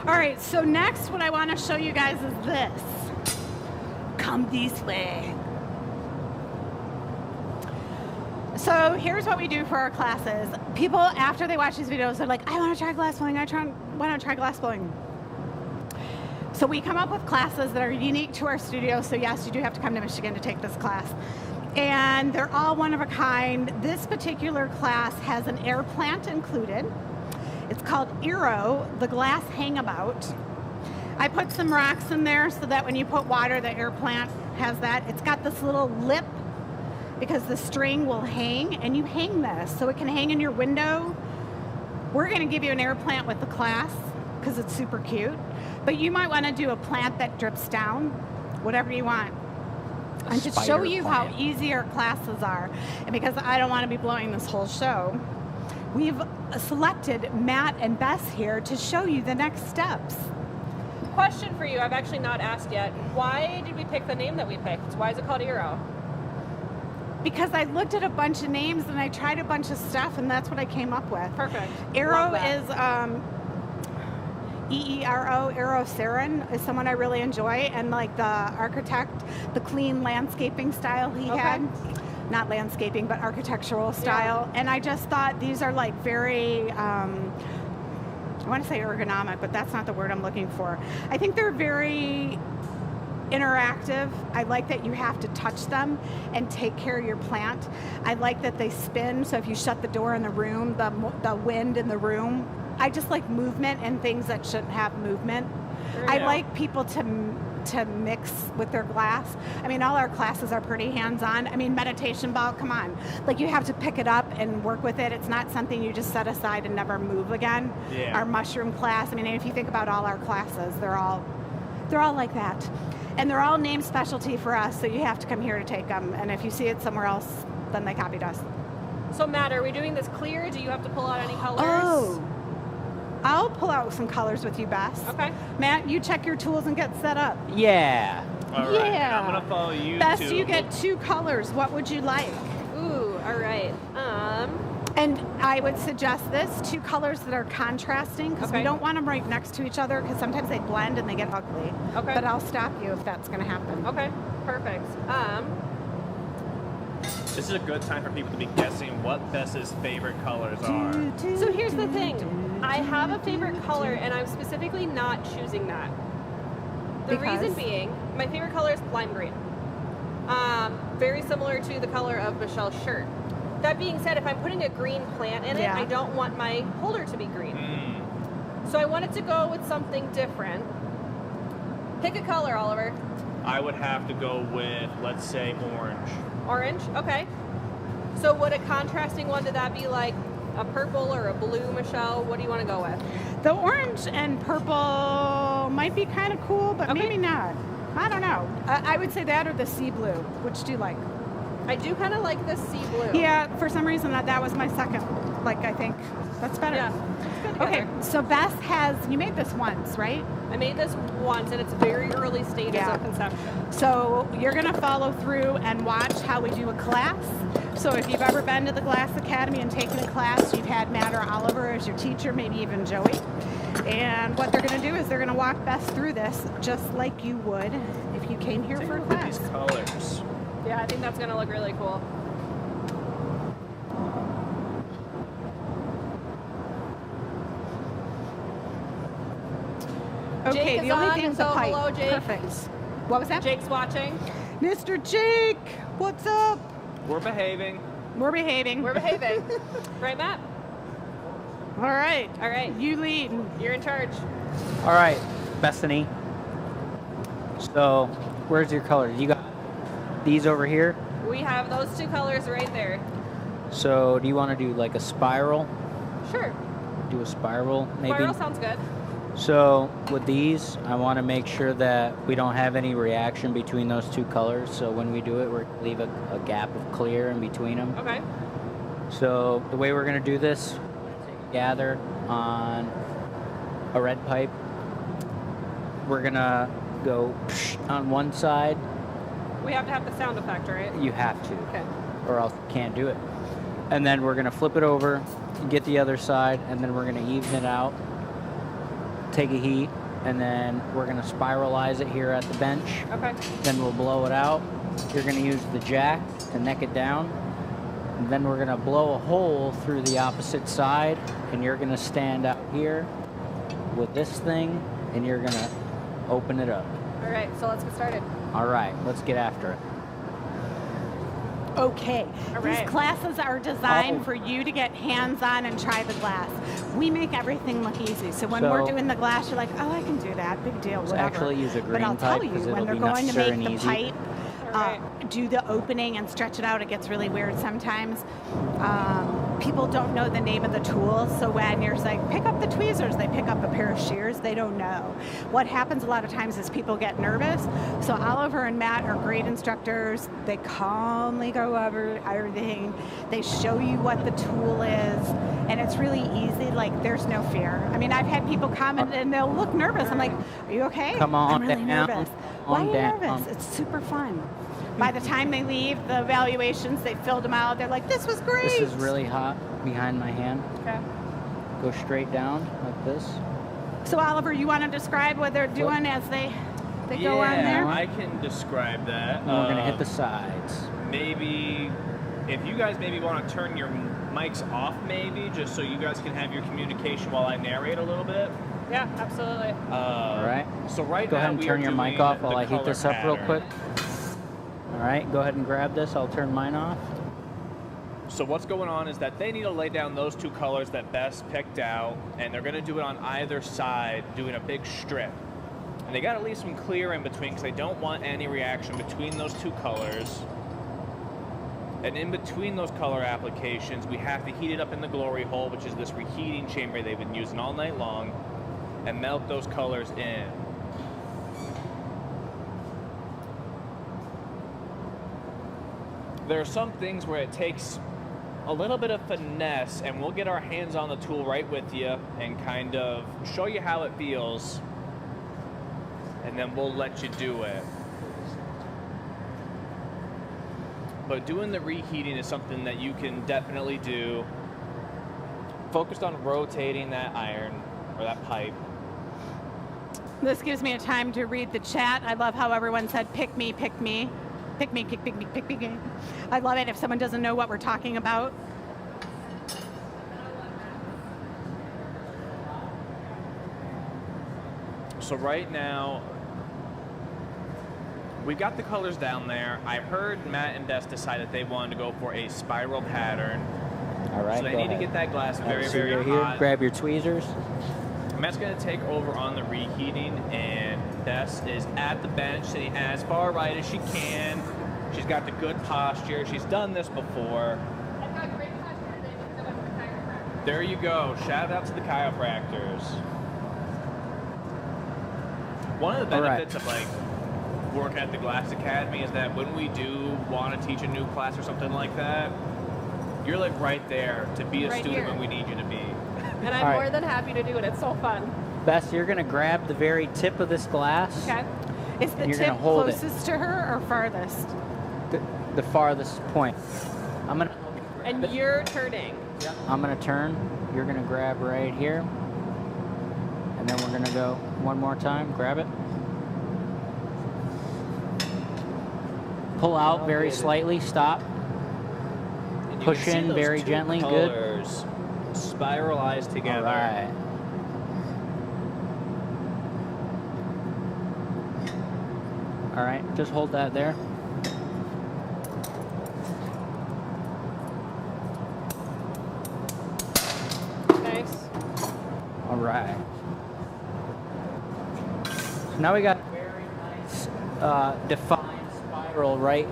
All right, so next what I want to show you guys is this. Come this way. So here's what we do for our classes. People, after they watch these videos, they're like, I want to try glass blowing. I want to try glass blowing. So we come up with classes that are unique to our studio. So yes, you do have to come to Michigan to take this class. And they're all one of a kind. This particular class has an air plant included. It's called Eero, the glass hangabout. I put some rocks in there so that when you put water, the air plant has that. It's got this little lip because the string will hang, and you hang this so it can hang in your window. We're going to give you an air plant with the class because it's super cute, but you might want to do a plant that drips down, whatever you want. And to show you how easy our classes are, and because I don't want to be blowing this whole show, we've selected Matt and Bess here to show you the next steps. Question for you, I've actually not asked yet. Why did we pick the name that we picked? Why is it called Eero? Because I looked at a bunch of names and I tried a bunch of stuff, and that's what I came up with. Perfect. Eero is E-E-R-O, Eero Sarin is someone I really enjoy, and like the architect, the clean landscaping style he had. Not landscaping, but architectural style. Yeah. And I just thought these are like very, I want to say ergonomic, but that's not the word I'm looking for. I think they're very interactive. I like that you have to touch them and take care of your plant. I like that they spin, so if you shut the door in the room, the wind in the room. I just like movement and things that shouldn't have movement. Yeah. I like people to mix with their glass. I mean, all our classes are pretty hands-on. I mean, meditation ball, come on. Like, you have to pick it up and work with it. It's not something you just set aside and never move again. Yeah. Our mushroom class, I mean, if you think about all our classes, they're all like that. And they're all named specialty for us, so you have to come here to take them. And if you see it somewhere else, then they copied us. So, Matt, are we doing this clear? Do you have to pull out any colors? Oh. I'll pull out some colors with you, Bess. Okay. Matt, you check your tools and get set up. Yeah. All right. Yeah. I'm gonna follow you. Bess, you get 2 colors. What would you like? Ooh, all right. And I would suggest this, 2 colors that are contrasting, because we don't want them right next to each other, because sometimes they blend and they get ugly. Okay. But I'll stop you if that's going to happen. Okay. Perfect. This is a good time for people to be guessing what Bess's favorite colors are. So here's the thing. I have a favorite color, and I'm specifically not choosing that. The reason being, my favorite color is lime green. Very similar to the color of Michelle's shirt. That being said, if I'm putting a green plant in it, I don't want my holder to be green. So I wanted to go with something different. Pick a color, Oliver. I would have to go with, let's say, orange. Orange? Okay. So would a contrasting one to that be like a purple or a blue, Michelle? What do you want to go with? The orange and purple might be kind of cool, but maybe not. I don't know. I would say that or the sea blue. Which do you like? I do kind of like the sea blue. Yeah, for some reason that was my second. Like, I think that's better. Yeah. Okay, so Bess you made this once, right? I made this once, and it's very early stages of conception. So you're going to follow through and watch how we do a class. So if you've ever been to the Glass Academy and taken a class, you've had Matt or Oliver as your teacher, maybe even Joey. And what they're going to do is they're going to walk Bess through this just like you would if you came here for a class. These colors. Yeah, I think that's going to look really cool. Okay, the only thing is the pipe. Hello, Jake. Perfect. What was that? Jake's watching. Mr. Jake, what's up? We're behaving. We're behaving. We're behaving. Right, Matt? All right. All right. You lead. You're in charge. All right, Bethany. So, where's your colors? You got these over here? We have those 2 colors right there. So, do you want to do like a spiral? Sure. Do a spiral, maybe? Spiral sounds good. So, with these, I want to make sure that we don't have any reaction between those 2 colors. So, when we do it, we're going to leave a gap of clear in between them. Okay. So, the way we're going to do this, gather on a red pipe. We're going to go on one side. We have to have the sound effect, right? You have to. Okay. or else you can't do it. And then we're gonna flip it over, get the other side, and then we're gonna even it out, take a heat, and then we're gonna spiralize it here at the bench. Okay. Then we'll blow it out. You're gonna use the jack to neck it down. And then we're gonna blow a hole through the opposite side, and you're gonna stand out here with this thing, and you're gonna open it up. All right, so let's get started. All right, let's get after it. Okay, All these right. classes are designed Oh. for you to get hands-on and try the glass. We make everything look easy, so when we're So- doing the glass, you're like, oh, I can do that, big deal, Let's whatever. actually use a But green I'll tell pipe, you, 'cause when it'll they're be going to nicer make and the easy. pipe, All right. do the opening and stretch it out, it gets really weird sometimes. People don't know the name of the tools, so when you're like, pick up the tweezers, they pick up a pair of shears, they don't know. What happens a lot of times is people get nervous, so Oliver and Matt are great instructors. They calmly go over everything. They show you what the tool is, and it's really easy, like there's no fear. I mean, I've had people comment and they'll look nervous. I'm like, are you okay? Come on I'm really down, nervous. Why are you down. nervous? It's super fun. By the time they leave, the evaluations, they filled them out. They're like, this was great. This is really hot behind my hand. Okay. Go straight down like this. So, Oliver, you want to describe what they're doing as they go on Yeah, there? I can describe that. And we're gonna hit the sides. Maybe if you guys maybe want to turn your mics off, maybe just so you guys can have your communication while I narrate a little bit. Yeah, absolutely. All right. So right Go now ahead and we turn are your mic doing off the while I heat color this up real pattern. quick. All right, go ahead and grab this. I'll turn mine off. So what's going on is that they need to lay down those two colors that Bess picked out, and they're going to do it on either side, doing a big strip. And they got to leave some clear in between because they don't want any reaction between those two colors. And in between those color applications, we have to heat it up in the glory hole, which is this reheating chamber they've been using all night long, and melt those colors in. There are some things where it takes a little bit of finesse, and we'll get our hands on the tool right with you and kind of show you how it feels, and then we'll let you do it. But doing the reheating is something that you can definitely do. Focused on rotating that iron or that pipe. This gives me a time to read the chat. I love how everyone said, pick me, pick me. Pick me, pick me, pick me. I love it if someone doesn't know what we're talking about. So right now, we got the colors down there. I heard Matt and Des decide that they wanted to go for a spiral pattern. All right, So they go need ahead. to get that glass very, So very you're here. hot. Grab your tweezers. Matt's going to take over on the reheating, and Bess is at the bench sitting as far right as she can. She's got the good posture. She's done this before. I've got great posture today because I went to the chiropractor. There you go. Shout out to the chiropractors. One of the All right. benefits of like working at the Glass Academy is that when we do want to teach a new class or something like that, you're like right there to be a Right student here. when we need you to be. And I'm All right. more than happy to do it. It's so fun. Bess, you're gonna grab the very tip of this glass. Okay. Is the And you're tip gonna hold it. closest to her or farthest? The farthest point. I'm gonna And you're turning. turn. You're gonna grab right here, and then we're gonna go one more time. Grab it. Pull out very slightly. Stop. And you Push can see in those very two gently, good. colors spiralize together. All right. All right. Just hold that there. Nice. All right. So now we got a very nice defined spiral, right?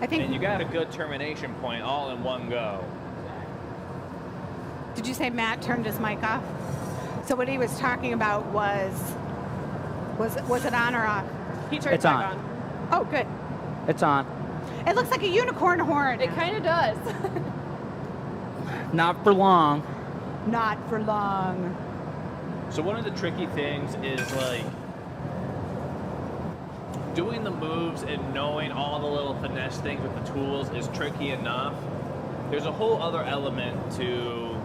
I think. And you got a good termination point all in one go. Did you say Matt turned his mic off? So what he was talking about was it on or off? He turned It's back on. Oh, good. It's on. It looks like a unicorn horn. It kind of does. Not for long. Not for long. So one of the tricky things is like doing the moves and knowing all the little finesse things with the tools is tricky enough, there's a whole other element to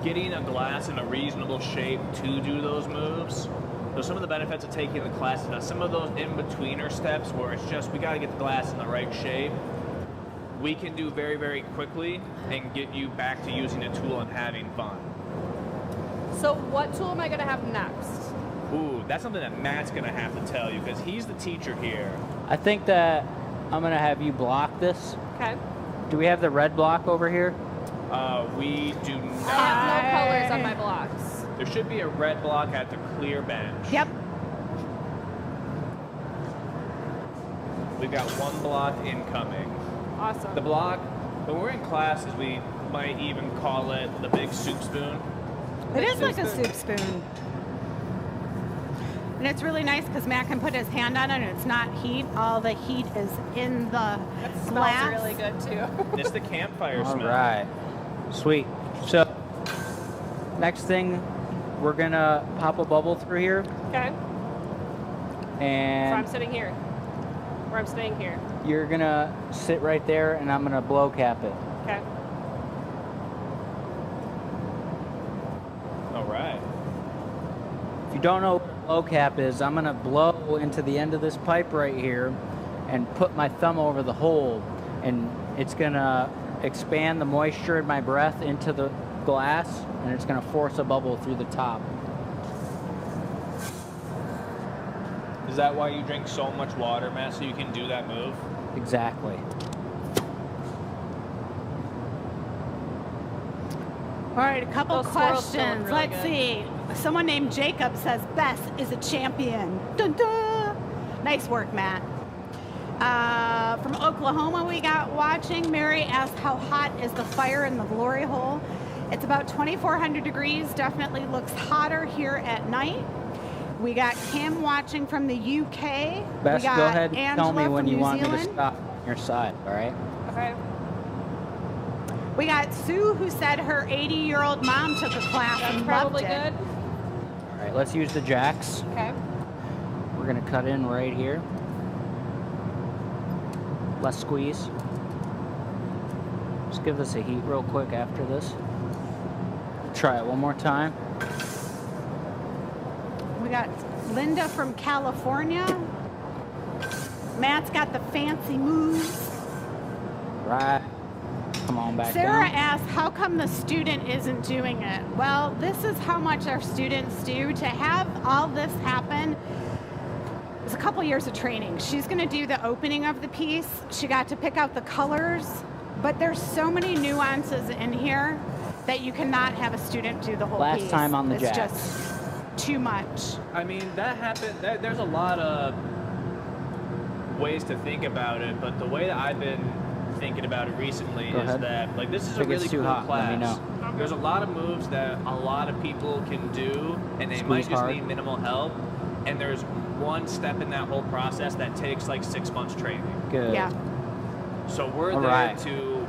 getting a glass in a reasonable shape to do those moves. So some of the benefits of taking the class is that some of those in-betweener steps where it's just we got to get the glass in the right shape, we can do very, very quickly and get you back to using a tool and having fun. So what tool am I going to have next? Ooh, that's something that Matt's going to have to tell you because he's the teacher here. I think that I'm going to have you block this. Okay. Do we have the red block over here? We do I not. have no colors on my blocks. There should be a red block at the clear bench. Yep. We've got one block incoming. Awesome. The block, when we're in classes, we might even call it the big soup spoon. It is like a soup spoon. And it's really nice because Matt can put his hand on it and it's not heat. All the heat is in the It smells glass. really good too. It's the campfire All smell. right. Sweet. So, next thing, we're going to pop a bubble through here. Okay. So And I'm sitting here. Or I'm staying here. you're going to sit right there and I'm going to blow cap it. Okay. All right. If you don't know what a blow cap is, I'm going to blow into the end of this pipe right here and put my thumb over the hole, and it's going to expand the moisture in my breath into the glass, and it's going to force a bubble through the top. Is that why you drink so much water, Matt, so you can do that move? Exactly. All right, a couple Those swirls still questions. look really Let's good. see. Someone named Jacob says Bess is a champion. Dun, dun. Nice work, Matt. From Oklahoma, we got watching. Mary asked, how hot is the fire in the glory hole? It's about 2,400 degrees. Definitely looks hotter here at night. We got Kim watching from the UK. Best, we got go ahead and tell me Angela when from you New want me Zealand. to stop on your side, all right? Okay. We got Sue, who said her 80-year-old mom took a class That's and probably loved it. good. All right, let's use the jacks. Okay. We're going to cut in right here. Less squeeze. Just give this a heat real quick after this. Try it one more time. We got Linda from California. Matt's got the fancy moves. Right. Come on back Sarah down. asked, how come the student isn't doing it? Well, this is how much our students do. To have all this happen, it's a couple years of training. She's going to do the opening of the piece. She got to pick out the colors, but there's so many nuances in here that you cannot have a student do the whole Last piece. time on the it's jacks. just too much. I mean, that happened. There's a lot of ways to think about it, but the way that I've been thinking about it recently Go is ahead. that, like, this is If a it gets really too cool hot, class. let me know. There's a lot of moves that a lot of people can do, and they Squeeze might just hard. need minimal help. And there's one step in that whole process that takes like 6 months training. Good. Yeah. So we're All there right. to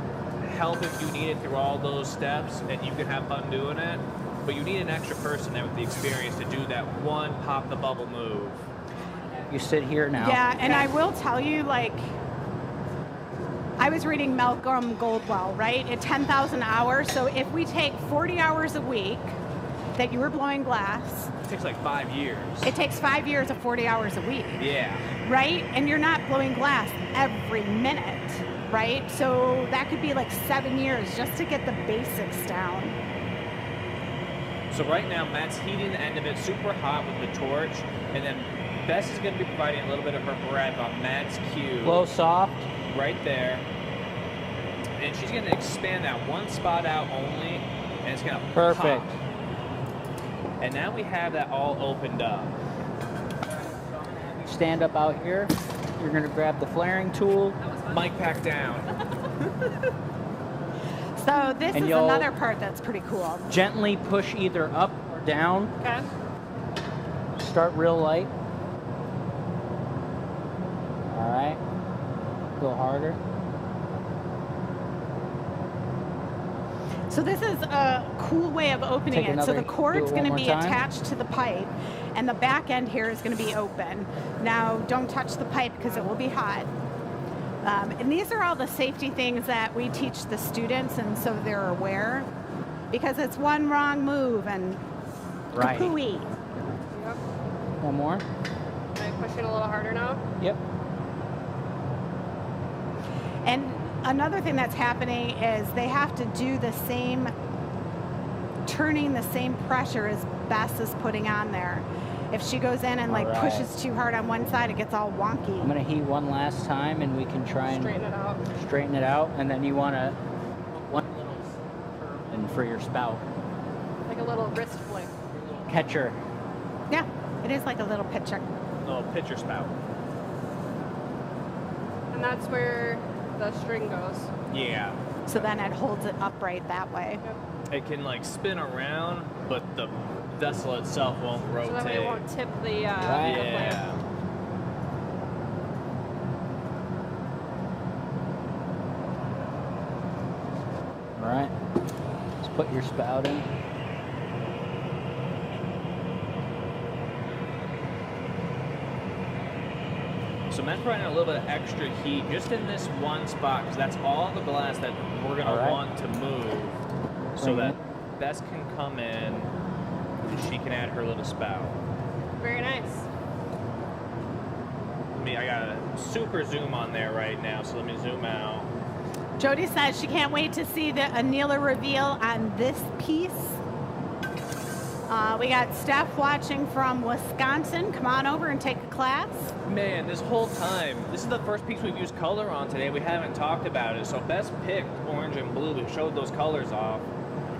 help if you need it through all those steps, and you can have fun doing it. But you need an extra person there with the experience to do that one pop the bubble move. You sit here now. Yeah, and I will tell you, like, I was reading Malcolm Gladwell, right? At 10,000 hours. So if we take 40 hours a week that you were blowing glass, It takes like 5 years. it takes 5 years of 40 hours a week, Yeah. right? And you're not blowing glass every minute, right? So that could be like 7 years just to get the basics down. So right now, Matt's heating the end of it super hot with the torch, and then Bess is going to be providing a little bit of her breath on Matt's cue. Blow soft. Right there. And she's going to expand that one spot out only, and it's going to Perfect. pop. And now we have that all opened up. Stand up out here. You're going to grab the flaring tool. Mic pack down. So this And is you'll- another part that's pretty cool. Gently push either up or down. Okay. Start real light. All right. Go harder. So this is a cool way of opening Take it. So another- the cord's do it going to one be more time. attached to the pipe, and the back end here is going to be open. Now, don't touch the pipe because it will be hot. And these are all the safety things that we teach the students, and so they're aware. Because it's one wrong move and Right. kapooey. Yep. One more. Can I push it a little harder now? Yep. And another thing that's happening is they have to do the same, turning the same pressure as Bess is putting on there. If she goes in and like All right. pushes too hard on one side, it gets all wonky. I'm gonna heat one last time, and we can try and Straighten it out. straighten it out. And then you want to one little and for your spout Like a little wrist flick. catcher. Yeah, it is like a little pitcher. Little pitcher spout. And that's where the string goes. Yeah. So then it holds it upright that way. Yep. It can like spin around, but the vessel itself won't So rotate. that way it won't tip the Right. the Yeah. lamp. All right. Let's put your spout in. So Matt's providing a little bit of extra heat just in this one spot, because that's all the glass that we're gonna All right. want to move, so Bring that it. Bess can come in and she can add her little spout. Very nice. I got a super zoom on there right now, so let me zoom out. Jody says she can't wait to see the annealer reveal on this piece. We got Steph watching from Wisconsin. Come on over and take a class. Man, this whole time, this is the first piece we've used color on today. We haven't talked about it. So Bess picked orange and blue. We showed those colors off.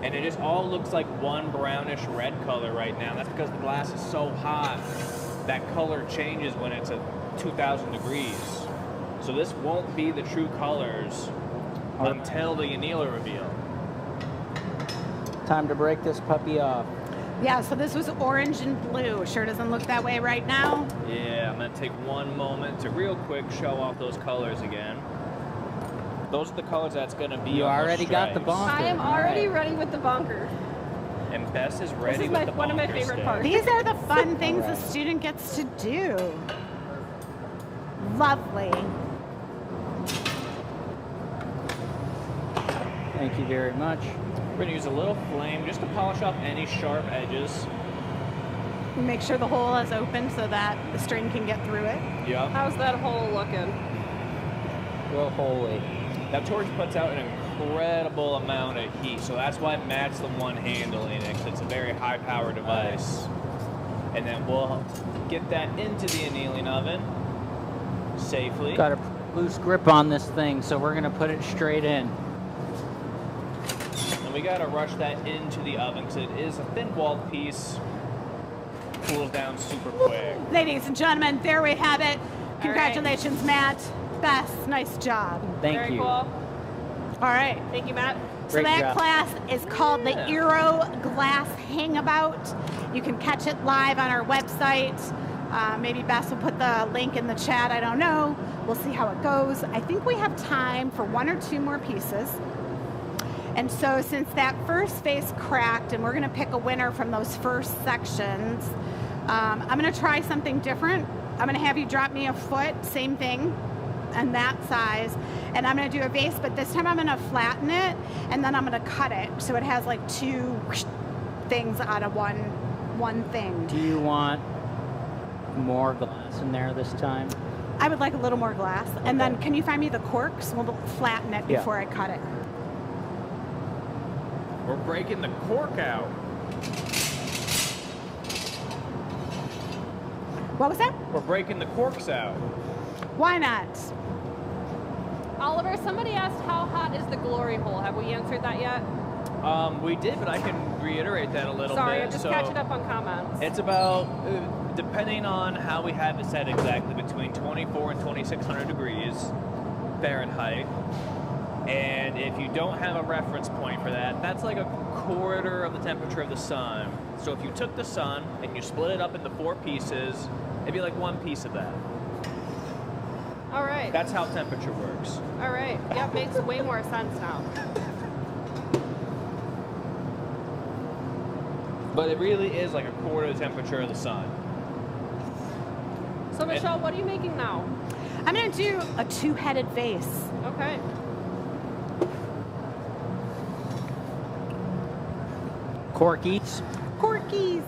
And it just all looks like one brownish red color right now. That's because the glass is so hot. That color changes when it's at 2,000 degrees. So this won't be the true colors until the annealer reveal. Time to break this puppy off. Yeah, so this was orange and blue. Sure doesn't look that way right now. Yeah, I'm gonna take one moment to real quick show off those colors again. Those are the colors that's gonna be You on those already got the stripes. bonker. I am All already right. ready with the bonker. And Bess is ready is with the one of my bonker favorite stick. parts. These are the fun things Right. the student gets to do. Lovely. Thank you very much. We're gonna use a little flame just to polish off any sharp edges. Make sure the hole is open so that the string can get through it. Yep. How's that hole looking? Well, holy. That torch puts out an incredible amount of heat, so that's why Matt's the one handling it, 'cause it's a very high power device. And then we'll get that into the annealing oven safely. Got a loose grip on this thing, so we're gonna put it straight in. And we gotta rush that into the oven because it is a thin-walled piece. Cools down super quick. Ladies and gentlemen, there we have it. Congratulations, Matt. Bess, nice job. Thank Very you. cool. All right. Thank you, Matt. So Great that job. class is called the Yeah. Eero Glass Hangabout. You can catch it live on our website. Maybe Bess will put the link in the chat. I don't know. We'll see how it goes. I think we have time for one or two more pieces. And so since that first face cracked and we're going to pick a winner from those first sections, I'm going to try something different. I'm going to have you drop me a foot, same thing, and that size. And I'm going to do a vase, but this time I'm going to flatten it and then I'm going to cut it so it has like two things out of one thing. Do you want more glass in there this time? I would like a little more glass. And then Okay. can you find me the corks? We'll flatten it Yeah. before I cut it. We're breaking the cork out. What was that? We're breaking the corks out. Why not? Oliver, somebody asked how hot is the glory hole. Have we answered that yet? We did, but I can reiterate that a little Sorry, bit. I'm just So catching up on comments. it's about, depending on how we have it set exactly, between 24 and 2600 degrees Fahrenheit. And if you don't have a reference point for that, that's like a quarter of the temperature of the sun. So if you took the sun and you split it up into 4 pieces, it'd be like 1 piece of that. All right. That's how temperature works. All right. Yep, makes way more sense now. But it really is like a quarter the temperature of the sun. So Michelle, what are you making now? I'm going to do a two-headed vase. Okay. Corkies. Corkies.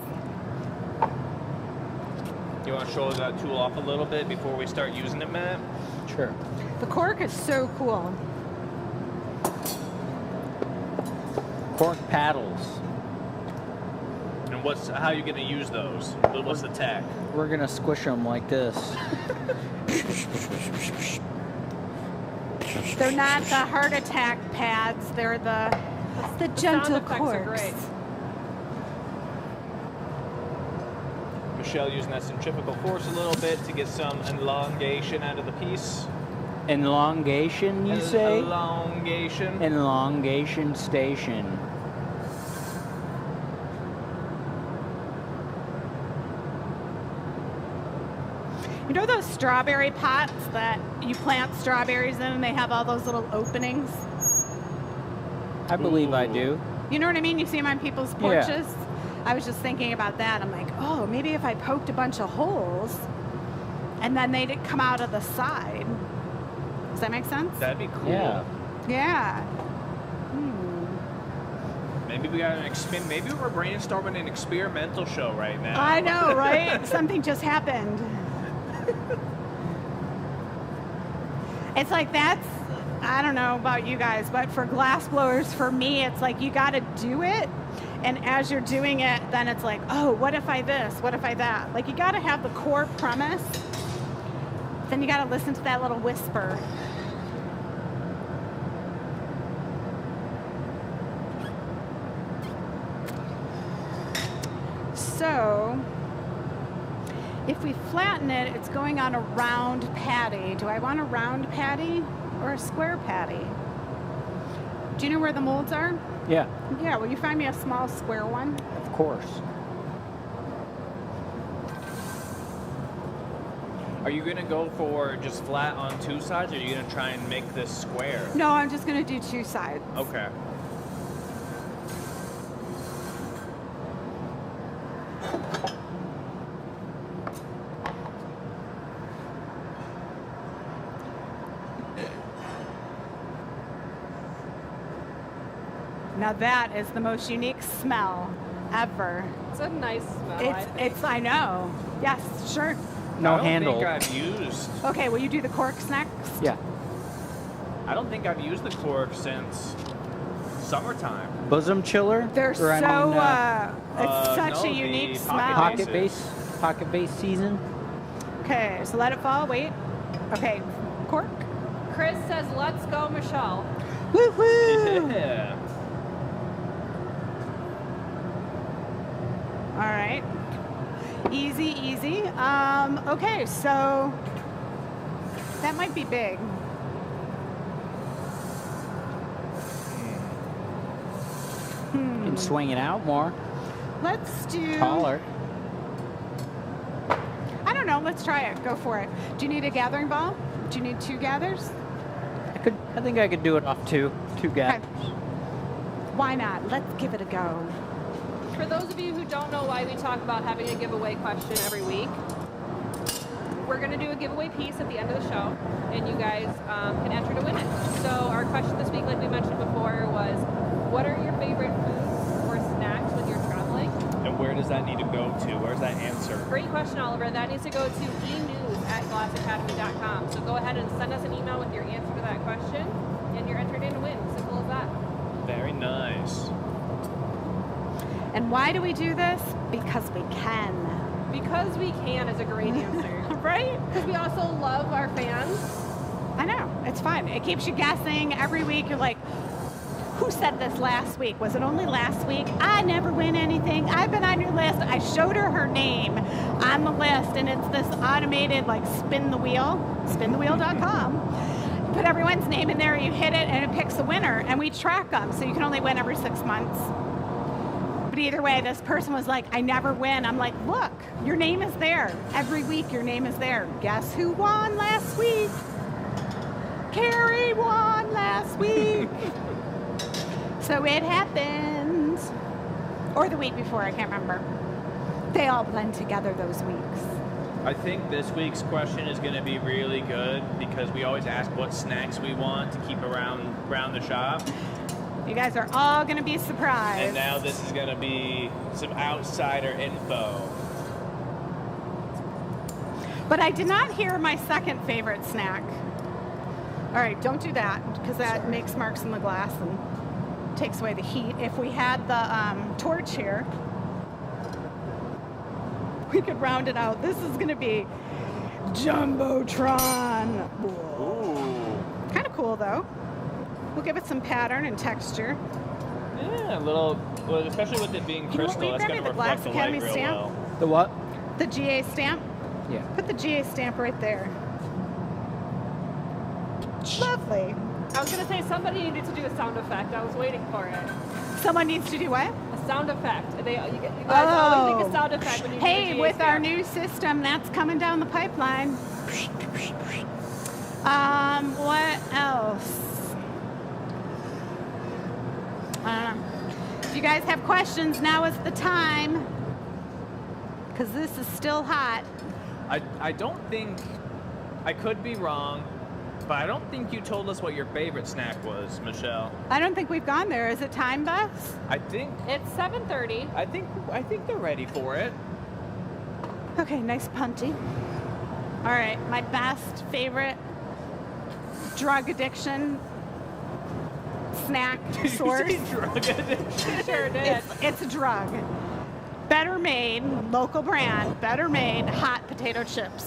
You want to show that tool off a little bit before we start using it, Matt? Sure. The cork is so cool. Cork paddles. And how are you going to use those? What's the tech? We're gonna squish them like this. They're not the heart attack pads. They're the gentle sound effects are corks. great. Michelle using that centrifugal force a little bit to get some elongation out of the piece. Elongation, you say? Elongation. Elongation station. You know those strawberry pots that you plant strawberries in and they have all those little openings? I believe I Ooh. do. You know what I mean? You see them on people's Yeah. porches? I was just thinking about that. I'm like, oh, maybe if I poked a bunch of holes and then they'd come out of the side. Does that make sense? That'd be cool. Yeah. Yeah. Maybe we got maybe we're brainstorming an experimental show right now. I know, right? Something just happened. It's like I don't know about you guys, but for glass blowers, for me, it's like you got to do it. And as you're doing it, then it's like, oh, what if I this? What if I that? Like you got to have the core premise. Then you got to listen to that little whisper. So, if we flatten it, it's going on a round patty. Do I want a round patty or a square patty? Do you know where the molds are? Yeah, Yeah, will you find me a small square one? of course. Are you gonna go for just flat on two sides, or are you gonna try and make this square? No, I'm just going to do two sides. Okay. Now that is the most unique smell ever. It's a nice smell. I know. Yes, sure. No I don't handle. think I've used. Okay, will you do the corks next? Yeah. I don't think I've used the cork since summertime. Bosom chiller. They're Or, so, I mean, it's such no, a the unique pocket smell. pocket bases. base. Pocket base season. Okay, so let it fall, wait. Okay, cork. Chris says, "Let's go, Michelle." Woo-hoo! Yeah. All right. Easy, easy. Okay, so that might be big. You can swing it out more. Let's do... Taller. I don't know, let's try it. Go for it. Do you need a gathering ball? Do you need two gathers? I think I could do it off two gathers. Why not? Let's give it a go. For those of you who don't know why we talk about having a giveaway question every week, we're going to do a giveaway piece at the end of the show, and you guys can enter to win it. So our question this week, like we mentioned before, was what are your favorite foods or snacks when you're traveling? And where does that need to go to? Where's that answer? Great question, Oliver. That needs to go to enews@glassacademy.com. So go ahead and send us an email with your answer to that question, and you're entered in to win. Simple as that. Very nice. And why do we do this? Because we can. Because we can is a great answer. Right? Because we also love our fans. I know. It's fun. It keeps you guessing. Every week you're like, who said this last week? Was it only last week? I never win anything. I've been on your list. I showed her name on the list, and it's this automated, like, spin the wheel, spinthewheel.com. You put everyone's name in there, you hit it, and it picks a winner, and we track them, so you can only win every 6 months. But either way, this person was like, I never win. I'm like, look, your name is there. Every week your name is there. Guess who won last week? Carrie won last week. So it happened. or the week before, I can't remember. They all blend together those weeks. I think this week's question is going to be really good because we always ask what snacks we want to keep around the shop. You guys are all going to be surprised. And now this is going to be some outsider info. But I did not hear my second favorite snack. All right, don't do that because that makes marks in the glass and takes away the heat. If we had the torch here, we could round it out. This is going to be Jumbotron. Ooh. Kind of cool, though. We'll give it some pattern and texture. Yeah, a little, well, especially with it being You know what, crystal, will you it's grab going me to the Glass reflect the light Academy real stamp? well. The what? The GA stamp. Yeah. Put the GA stamp right there. Lovely. I was gonna say somebody needed to do a sound effect. I was waiting for it. Someone needs to do what? A sound effect. You guys always make a sound effect when you do Hey, the with GA our stamp. new system, that's coming down the pipeline. What else? I don't know. If you guys have questions, now is the time. Because this is still hot. I don't think, I could be wrong, but I don't think you told us what your favorite snack was, Michelle. I don't think we've gone there. Is it time, Bus? I think It's 7:30. I think they're ready for it. Okay, nice punty. All right, my best favorite drug addiction snack source. Drug addiction. Sure did. It's a drug. Better made, local brand, better made hot potato chips.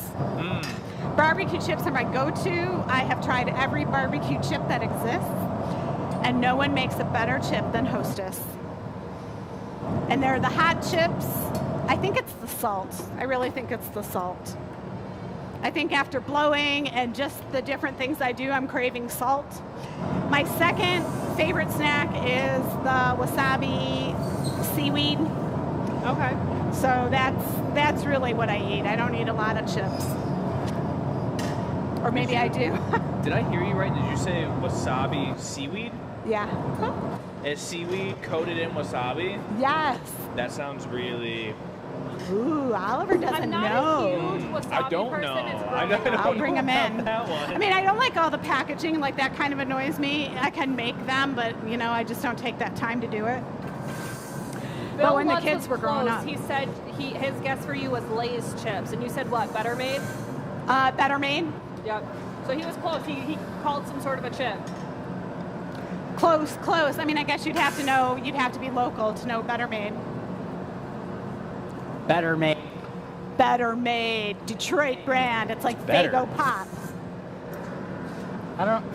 Barbecue chips are my go-to. I have tried every barbecue chip that exists, and no one makes a better chip than Hostess. And they're the hot chips. I think it's the salt. I really think it's the salt. I think after blowing and just the different things I do, I'm craving salt. My second favorite snack is the wasabi seaweed. Okay. So that's really what I eat. I don't eat a lot of chips. Or maybe I do. Did I hear you right? Did you say wasabi seaweed? Yeah. Is seaweed coated in wasabi? Yes. That sounds really. Ooh, Oliver doesn't I'm not know. a huge wasabi I don't person. know. It's I growing don't up. I'll bring know them about in. that one. I mean, I don't like all the packaging. Like, that kind of annoys me. I can make them, but, you know, I just don't take that time to do it. Bill, But when the once kids was were growing close, up. he said his guess for you was Lay's chips, and you said what? Better made? Better made? Yep. So he was close. He called some sort of a chip. Close, close. I mean, I guess you'd have to be local to know Better Made. Better made. Better Made, Detroit brand. It's like Better. Faygo Pop.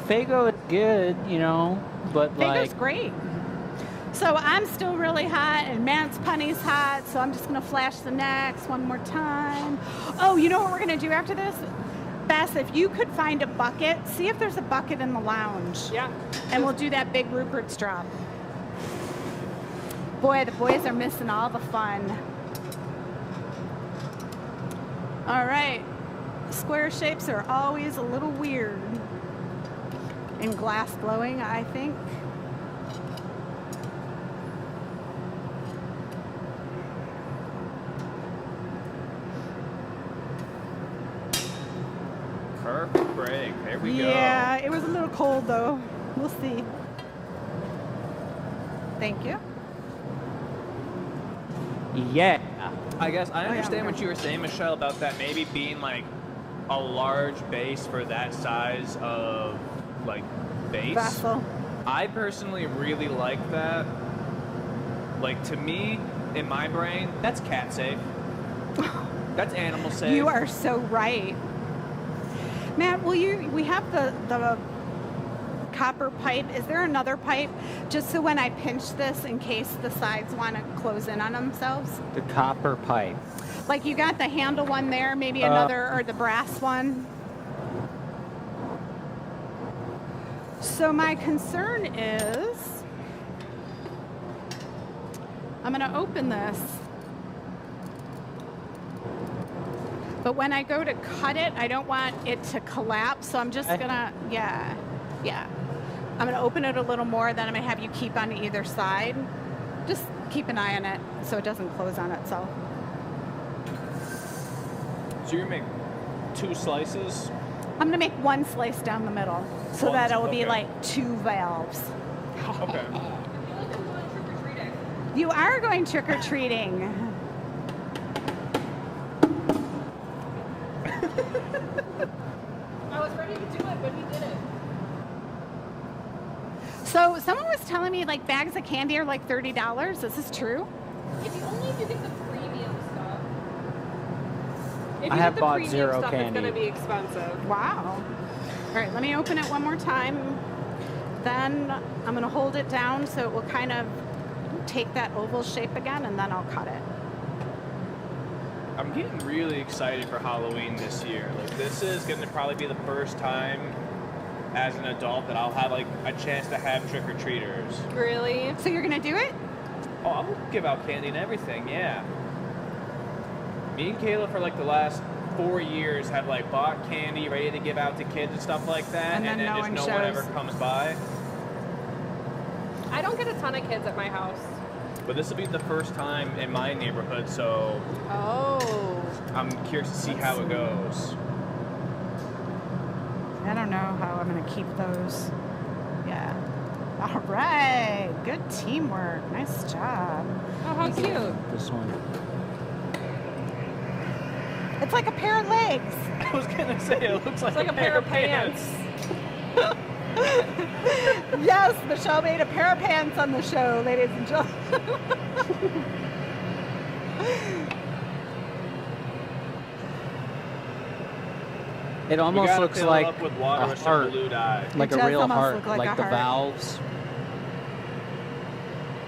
Faygo is good, you know, but Faygo's like, great. So I'm still really hot, and Mance Punny's hot, so I'm just going to flash the next one more time. Oh, you know what we're going to do after this? Bess, if you could find a bucket, see if there's a bucket in the lounge. Yeah. And we'll do that big Rupert's drop. Boy, the boys are missing all the fun. All right. Square shapes are always a little weird. In glass blowing, I think. Perfect break. There we go. Yeah, it was a little cold though. We'll see. Thank you. yeah. I guess I yeah, understand okay. what you were saying, Michelle, about that maybe being like a large base for that size of like base. Vessel. I personally really like that. Like, to me, in my brain, that's cat safe. That's animal safe. You are so right. Matt, we have the copper pipe. Is there another pipe? Just so when I pinch this, in case the sides want to close in on themselves? The copper pipe. Like, you got the handle one there, maybe another, or the brass one. So my concern is, I'm going to open this. But when I go to cut it, I don't want it to collapse. So I'm just going to, yeah. I'm going to open it a little more, then I'm going to have you keep on either side. Just keep an eye on it so it doesn't close on itself. So you're gonna make 2 slices? I'm gonna make 1 slice down the middle so One, that it will be okay. like 2 valves. Okay. You are going trick-or-treating. I was ready to do it, but he didn't. So someone was telling me like bags of candy are like $30. Is this true? If you get the premium stuff. If I you have get the bought premium zero stuff, candy. it's gonna be expensive. Wow. All right, let me open it one more time. Then I'm gonna hold it down so it will kind of take that oval shape again, and then I'll cut it. I'm getting really excited for Halloween this year. Like, this is gonna probably be the first time as an adult that I'll have like a chance to have trick-or-treaters. Really? So you're gonna do it? Oh, I'll give out candy and everything, yeah. Me and Kayla for like the last 4 years have like bought candy ready to give out to kids and stuff like that, And then no just one no one ever shows. comes by. I don't get a ton of kids at my house. But this will be the first time in my neighborhood, so Oh. I'm curious to see how it goes. I don't know how I'm gonna keep those. Yeah. All right. Good teamwork. Nice job. Oh, how cute. This one. It's like a pair of legs. I was gonna say it looks like, It's like a pair of pants. Yes, Michelle made a pair of pants on the show, ladies and gentlemen. It We almost gotta looks fill like it up with water a with some heart, blue dye. like It a does real almost heart, look like a the heart. valves.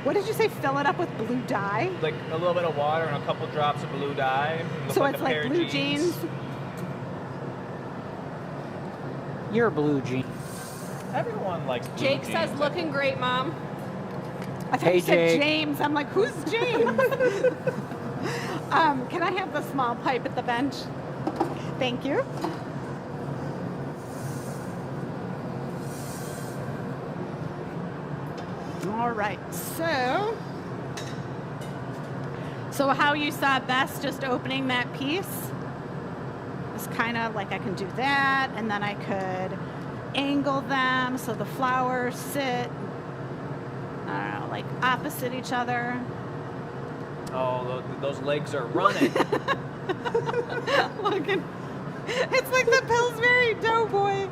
What did you say? Fill it up with blue dye? Like a little bit of water and a couple drops of blue dye. Look So like it's a pair like of blue jeans. You're a blue jean. Everyone likes blue Jake jeans. says, looking great, Mom. I thought Hey, you said Jake. James. I'm like, who's James? Can I have the small pipe at the bench? Thank you. All right, so how you saw Bess just opening that piece is kind of like I can do that, and then I could angle them so the flowers sit, I don't know, like opposite each other. Oh, those legs are running. Look at, it's like the Pillsbury Doughboy.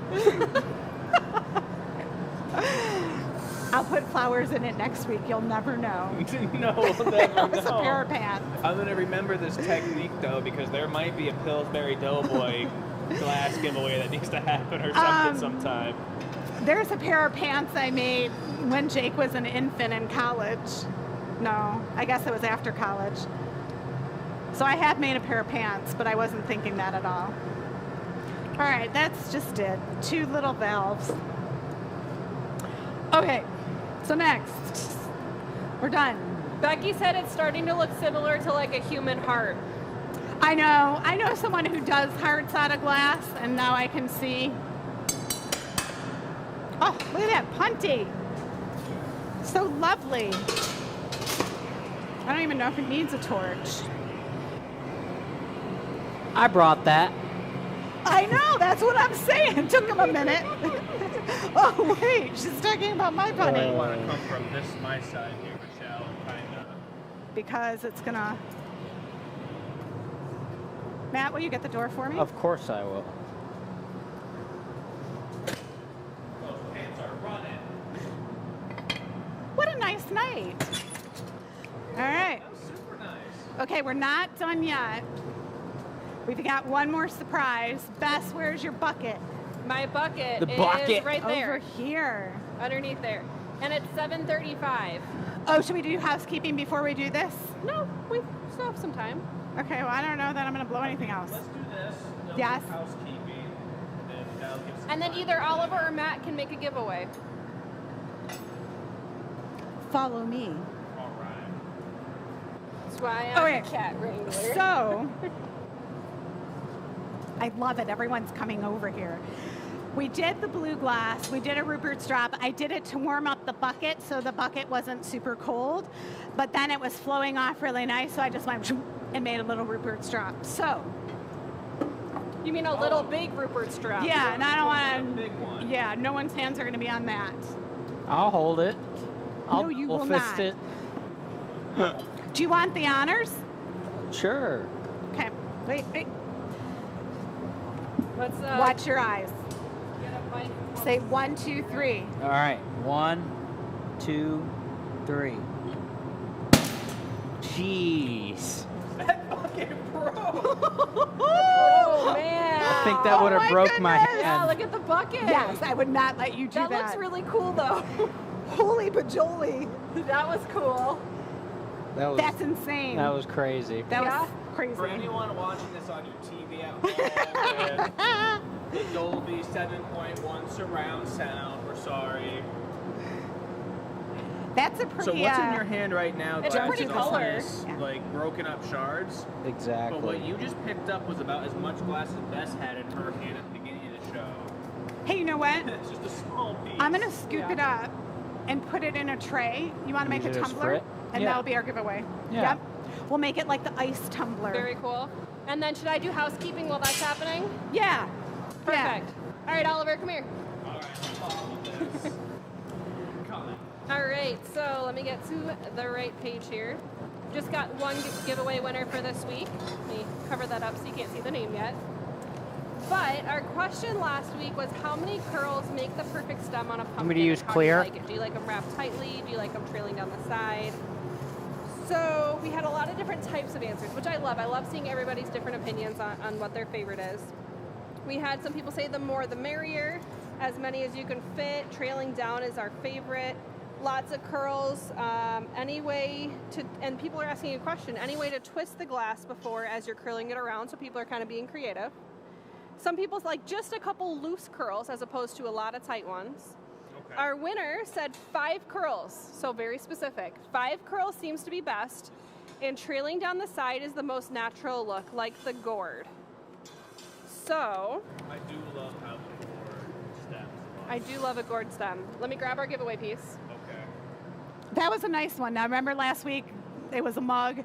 I'll put flowers in it next week. You'll never know. No, we'll never It's a pair of know. pants. I'm gonna remember this technique though, because there might be a Pillsbury Doughboy glass giveaway that needs to happen or something sometime. There's a pair of pants I made when Jake was an infant in college. No, I guess it was after college. So I had made a pair of pants, but I wasn't thinking that at all. All right, that's just it. 2 little valves. Okay, so next, we're done. Becky said it's starting to look similar to like a human heart. I know someone who does hearts out of glass, and now I can see. Oh, look at that punty. So lovely. I don't even know if it needs a torch. I brought that. I know, that's what I'm saying. Took him a minute. Oh, wait, she's talking about my I bunny. want to come from my side here, Michelle, kind of. Because it's gonna... Matt, will you get the door for me? Of course I will. Those pants are running. What a nice night. All right. That was super nice. Okay, we're not done yet. We've got one more surprise. Bess, where's your bucket? My bucket The is bucket. right there, Over here. underneath there. And it's 7:35. Oh, should we do housekeeping before we do this? No, we still have some time. Okay, well, I don't know that I'm going to blow anything else. Let's do this. They'll Yes. do housekeeping. And that'll give some And then time. either Oliver or Matt can make a giveaway. Follow me. All right. That's why I'm Okay. a cat wrangler. So, I love it. Everyone's coming over here. We did the blue glass. We did a Rupert's drop. I did it to warm up the bucket so the bucket wasn't super cold, but then it was flowing off really nice, so I just went and made a little Rupert's drop. So, You mean a little big Rupert's drop? yeah, and I don't want Big one. to, yeah, no one's hands are going to be on that. I'll hold it. I'll No, you double will fist not. it. Do you want the honors? Sure. Okay, wait. Let's Watch your eyes. get up my... Say 1, 2, 3. All right. 1, 2, 3. Jeez. That fucking broke. Oh, man. I think that would have my broke my goodness. Yeah, hand. look at the bucket. Yes, I would not let you do that. That looks really cool, though. Holy bajoli. That was cool. That's insane. That was crazy. That Yeah. was crazy. For anyone watching this on your TV at home with the Dolby 7.1 surround sound, we're sorry. That's a pretty. So what's in your hand right now? It's Glass, pretty is color. this, Yeah. like broken up shards. But Exactly. what you just picked up was about as much glass as Bess had in her hand at the beginning of the show. Hey, you know what? It's just a small piece. I'm gonna scoop Yeah. it up and put it in a tray. You want to make Use a it as tumbler, frit? and Yeah. that'll be our giveaway. Yeah. Yep. We'll make it like the ice tumbler. Very cool. And then should I do housekeeping while that's happening? Yeah. Perfect. All right, Oliver, come here. All right, follow this. Coming. All right, so let me get to the right page here. Just got one giveaway winner for this week. Let me cover that up so you can't see the name yet. But our question last week was how many curls make the perfect stem on a pumpkin? me to use and how clear? Do you like it? Do you like them wrapped tightly? Do you like them trailing down the side? So we had a lot of different types of answers, which I love. I love seeing everybody's different opinions on what their favorite is. We had some people say the more the merrier, as many as you can fit. Trailing down is our favorite. Lots of curls. Any way to, and people are asking a question, any way to twist the glass before as you're curling it around, so people are kind of being creative. Some people like just a couple loose curls as opposed to a lot of tight ones. Okay. Our winner said 5 curls, so very specific. 5 curls seems to be best, and trailing down the side is the most natural look, like the gourd. So, I do love how the board steps. I do love a gourd stem. Let me grab our giveaway piece. Okay. That was a nice one. Now, remember last week it was a mug,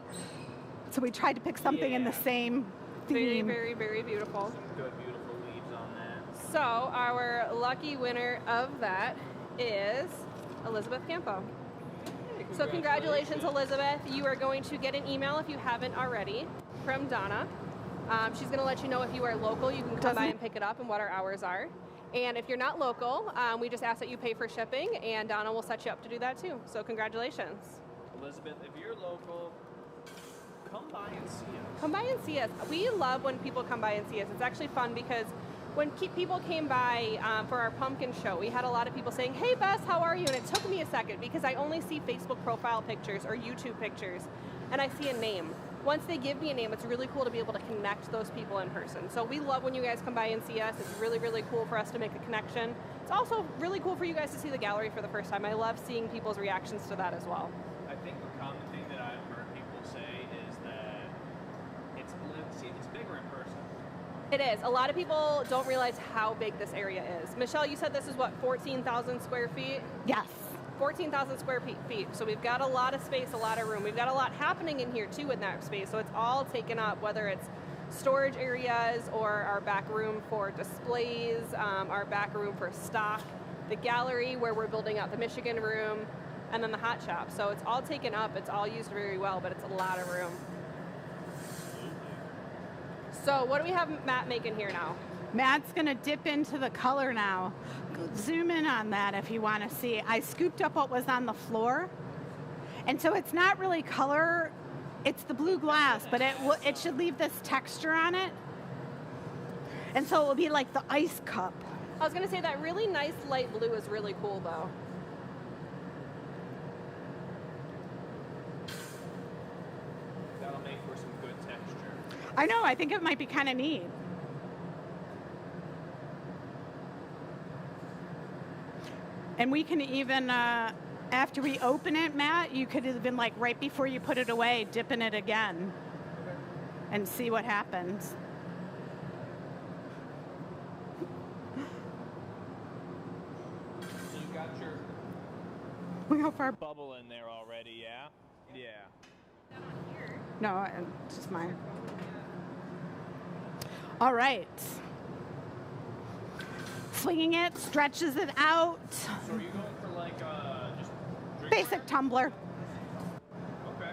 so we tried to pick something in the Yeah. same Very, theme. very, very beautiful. Some good, beautiful leaves on that. So, our lucky winner of that is Elizabeth Campo. So congratulations, Elizabeth. You are going to get an email if you haven't already from Donna. She's going to let you know if you are local, you can come by and pick it up and what our hours are. And if you're not local, we just ask that you pay for shipping, and Donna will set you up to do that too. So congratulations. Elizabeth, if you're local, come by and see us. Come by and see us. We love when people come by and see us. It's actually fun because when people came by for our pumpkin show, we had a lot of people saying, "Hey Bess, how are you?" And it took me a second because I only see Facebook profile pictures or YouTube pictures, and I see a name. Once they give me a name, it's really cool to be able to connect those people in person. So we love when you guys come by and see us. It's really, really cool for us to make a connection. It's also really cool for you guys to see the gallery for the first time. I love seeing people's reactions to that as well. I think the common thing that I've heard people say is that it's bigger in person. It is. A lot of people don't realize how big this area is. Michelle, you said this is what, 14,000 square feet? Yes. 14,000 square feet. So we've got a lot of space, a lot of room. We've got a lot happening in here too in that space. So it's all taken up, whether it's storage areas or our back room for displays, our back room for stock, the gallery where we're building out the Michigan room, and then the hot shop. So it's all taken up. It's all used very well, but it's a lot of room. So what do we have Matt making here now? Matt's going to dip into the color now. Zoom in on that if you want to see. I scooped up what was on the floor. And so it's not really color, it's the blue glass, but it should leave this texture on it. And so it will be like the ice cup. I was going to say that really nice light blue is really cool though. That'll make for some good texture. I know, I think it might be kind of neat. And we can even, after we open it, Matt, you could have been like right before you put it away, dip in it again and see what happens. Look how far. Bubble in there already, yeah? Yeah. No, it's just mine. All right. Swinging it, stretches it out. So are you going for like just drink Basic water? tumbler. Okay.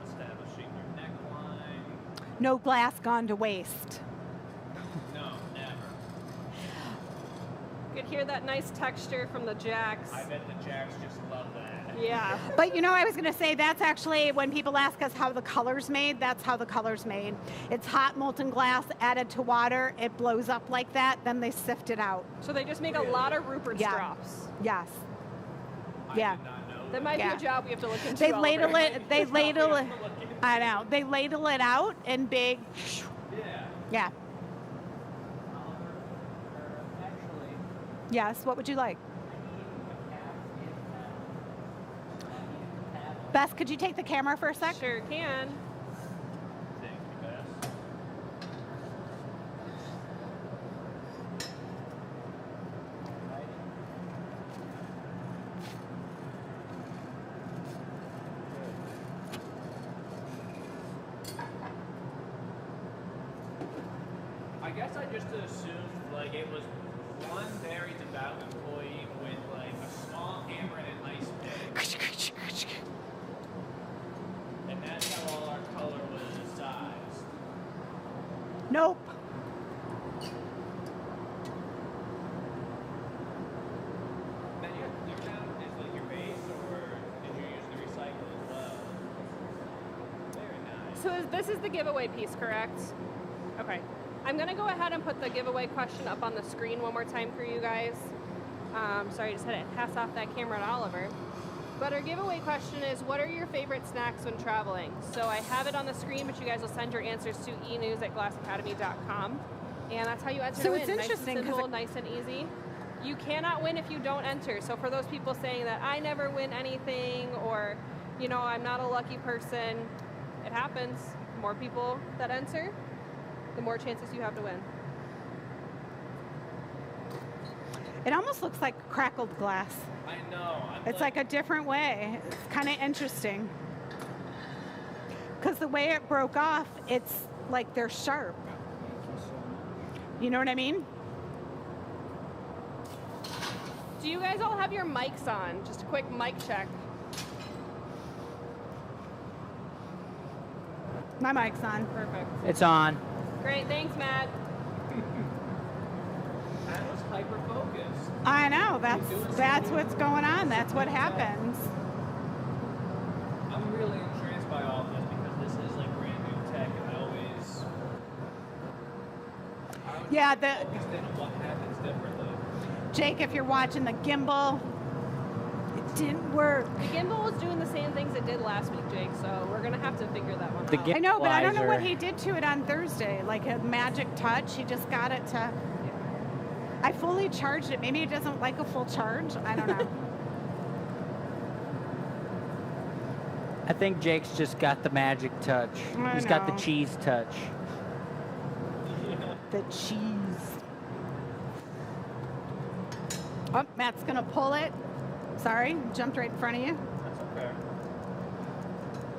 Establishing your neckline. No glass gone to waste. No, never. You could hear that nice texture from the jacks. I bet the Jacks just love that. Yeah. But you know, I was going to say that's actually when people ask us how the color's made, that's how the color's made. It's hot molten glass added to water. It blows up like that. Then they sift it out. So they just make a lot of Rupert Yeah. strops. Yes. I Yeah. did not know That might be Yeah. a job we have to look into. They Oliver. ladle it. They ladle it. have to look into. I know. They ladle it out in big. Yeah. Yeah. Actually, Yes. What would you like? Bess, could you take the camera for a sec? Sure can. Thank you, Bess. I guess I just assumed like it was one very devout employee with like a small hammer and a nice pick, and that's how all our color was sized. Nope. Now your clear down is like your base, or did you use the recycle as well? Very nice. So this is the giveaway piece, correct? Okay. I'm going to go ahead and put the giveaway question up on the screen one more time for you guys. Sorry, I just had to pass off that camera to Oliver. But our giveaway question is, what are your favorite snacks when traveling? So I have it on the screen, but you guys will send your answers to enews@glassacademy.com. And that's how you enter So to it's win. interesting Nice and 'cause simple, nice and easy. You cannot win if you don't enter. So for those people saying that I never win anything, or, you know, I'm not a lucky person, it happens. The more people that enter, the more chances you have to win. It almost looks like crackled glass. I know. It's like a different way. It's kind of interesting. Because the way it broke off, it's like they're sharp. You know what I mean? Do you guys all have your mics on? Just a quick mic check. My mic's on. Perfect. it's on. Great, thanks, Matt. That was hyper focused. I know. That's what's going on. That's what happens. I'm really entranced by all this because this is like brand new tech, and I always Yeah, focused in on what happens differently. Jake, if you're watching the gimbal, it didn't work. The gimbal is doing the same things it did last week, Jake, so we're going to have to figure that one The out. gim- I know, but I don't know what Equalizer. he did to it on Thursday. Like a magic touch. He just got it to. I fully charged it. Maybe it doesn't like a full charge. I don't know. I think Jake's just got the magic touch. I He's got the know. cheese touch. The cheese. Oh, Matt's gonna pull it. Sorry, jumped right in front of you. That's okay.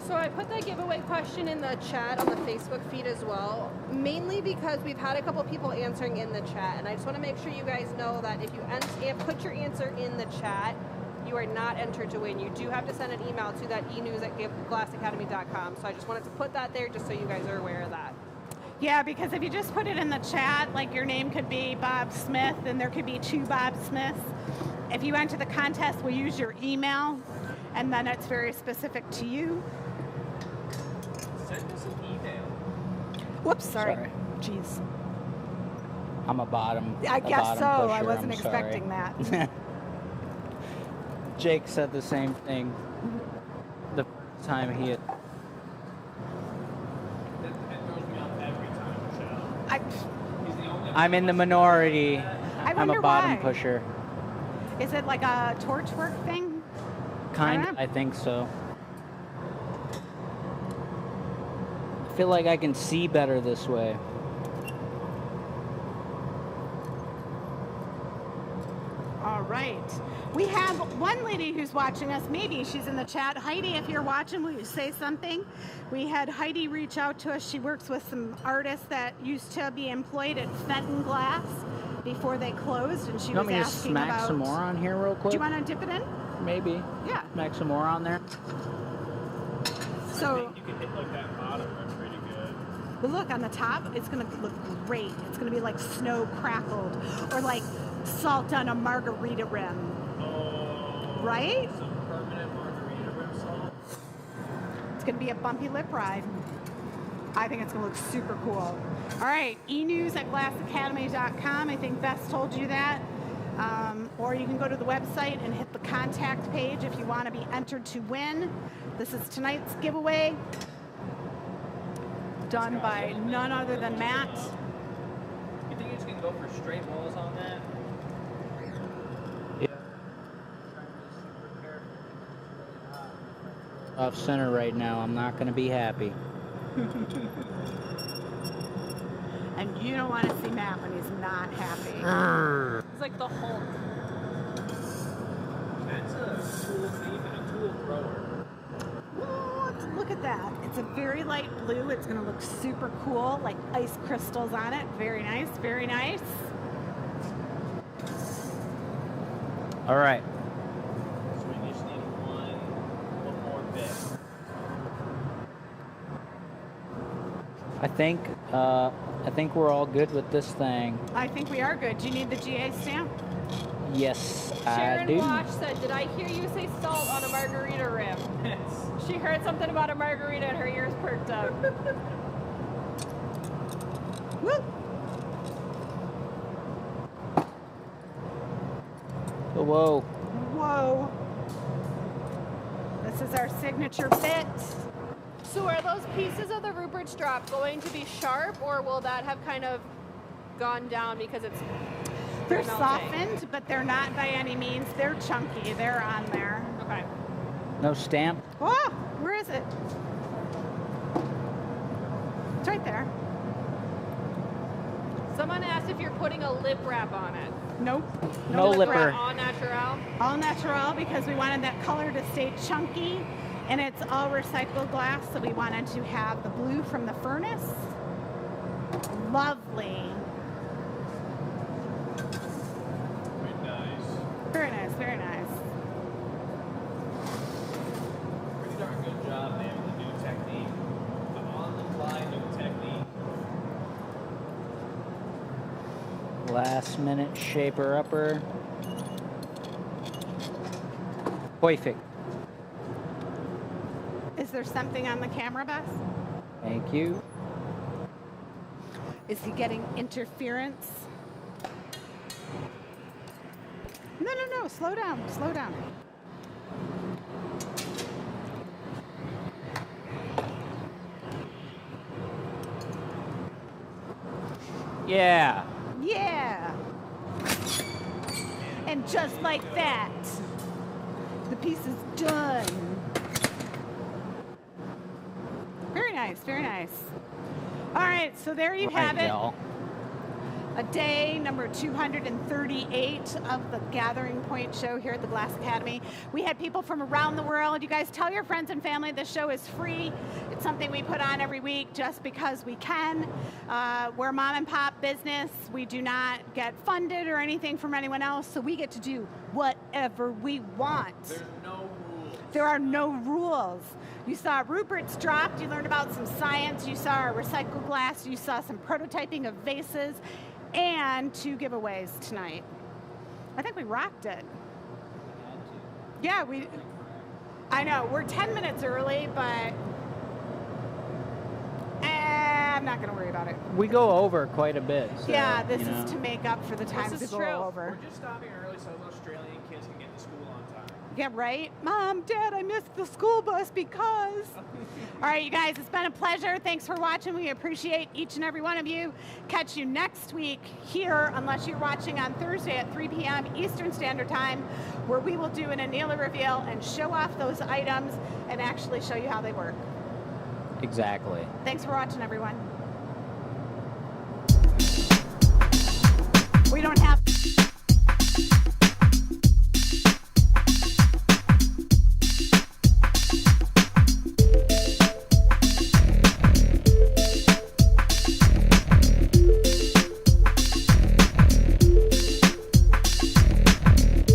So I put that giveaway question in the chat on the Facebook feed as well, mainly because we've had a couple people answering in the chat, and I just want to make sure you guys know that if you put your answer in the chat, you are not entered to win. You do have to send an email to that enews@glassacademy.com. So I just wanted to put that there just so you guys are aware of that. Yeah, because if you just put it in the chat, like your name could be Bob Smith, and there could be 2 Bob Smiths. If you enter the contest, we'll use your email, and then it's very specific to you. Send us an email. Whoops, sorry. Sorry. Jeez. I'm a bottom. I a guess bottom so. I pusher, wasn't I'm expecting sorry. that. Jake said the same thing the first time he had. That throws me off every time, Michelle. He's the only I'm in the minority. I I'm wonder a bottom why. pusher. Is it like a torch work thing? Kind know. of, I think so. I feel like I can see better this way. All right. We have one lady who's watching us. Maybe she's in the chat. Heidi, if you're watching, will you say something? We had Heidi reach out to us. She works with some artists that used to be employed at Fenton Glass before they closed, and she You want was me to asking smack about. some more on here real quick? Do you want to dip it in? Maybe. Yeah. Smack some more on there. I So, think you can hit like that bottom one pretty good. but look on the top. It's gonna look great. It's gonna be like snow crackled, or like salt on a margarita rim. Oh. Right? Some permanent margarita rim salt. It's going to be a bumpy lip ride. I think it's going to look super cool. All right, enews@glassacademy.com. I think Bess told you that. Or you can go to the website and hit the contact page if you want to be entered to win. This is tonight's giveaway, done by none other than Matt. You think you just can go for straight walls on that? Off center right now. I'm not going to be happy. And you don't want to see Matt when he's not happy. It's like the Hulk. That's a tool thief and a tool thrower. Look at that. It's a very light blue. It's going to look super cool, like ice crystals on it. Very nice, very nice. All right. So we just need one more bit. I think we're all good with this thing. I think we are good. Do you need the GA stamp? Yes, I Sharon do. Wash said, "Did I hear you say salt on a margarita rim?" She heard something about a margarita and her ears perked up. Woo! Whoa. Whoa. This is our signature bit. So are those pieces of the Rupert's drop going to be sharp, or will that have kind of gone down because it's They're melting? softened, but they're not by any means. They're chunky. They're on there. Okay. No stamp? Oh, where is it? It's right there. Someone asked if you're putting a lip wrap on it. Nope. No lip lipper. wrap. All natural. All natural because we wanted that color to stay chunky, and it's all recycled glass, so we wanted to have the blue from the furnace. Lovely. Very nice. Very nice, very nice. Pretty darn good job, man, with the new technique. The on-the-fly new technique. Last minute shaper upper. Perfect. Is there something on the camera, Bess? Thank you. Is he getting interference? No, no, no, slow down, slow down. Yeah. Yeah. And just like that, the piece is done. Very nice, very nice. All right, so there you have Right, it. y'all. A day number 238 of the Gathering Point show here at the Glass Academy. We had people from around the world. You guys tell your friends and family this show is free. It's something we put on every week just because we can. We're a mom and pop business. We do not get funded or anything from anyone else, so we get to do whatever we want. There's no rules. There are no rules. You saw Rupert's dropped, you learned about some science, you saw our recycled glass, you saw some prototyping of vases, and 2 giveaways tonight. I think we rocked it. Yeah, I know, we're 10 minutes early, but I'm not gonna worry about it. We go over quite a bit. So, Yeah, this you know. is to make up for the time This to is go true. over. We're just stopping early so those Australian kids can get to school on time. Yeah, right? Mom, Dad, I missed the school bus because. All right, you guys, it's been a pleasure. Thanks for watching. We appreciate each and every one of you. Catch you next week here, unless you're watching on Thursday at 3 p.m. Eastern Standard Time, where we will do an Anila reveal and show off those items and actually show you how they work. Exactly. Thanks for watching, everyone. We don't have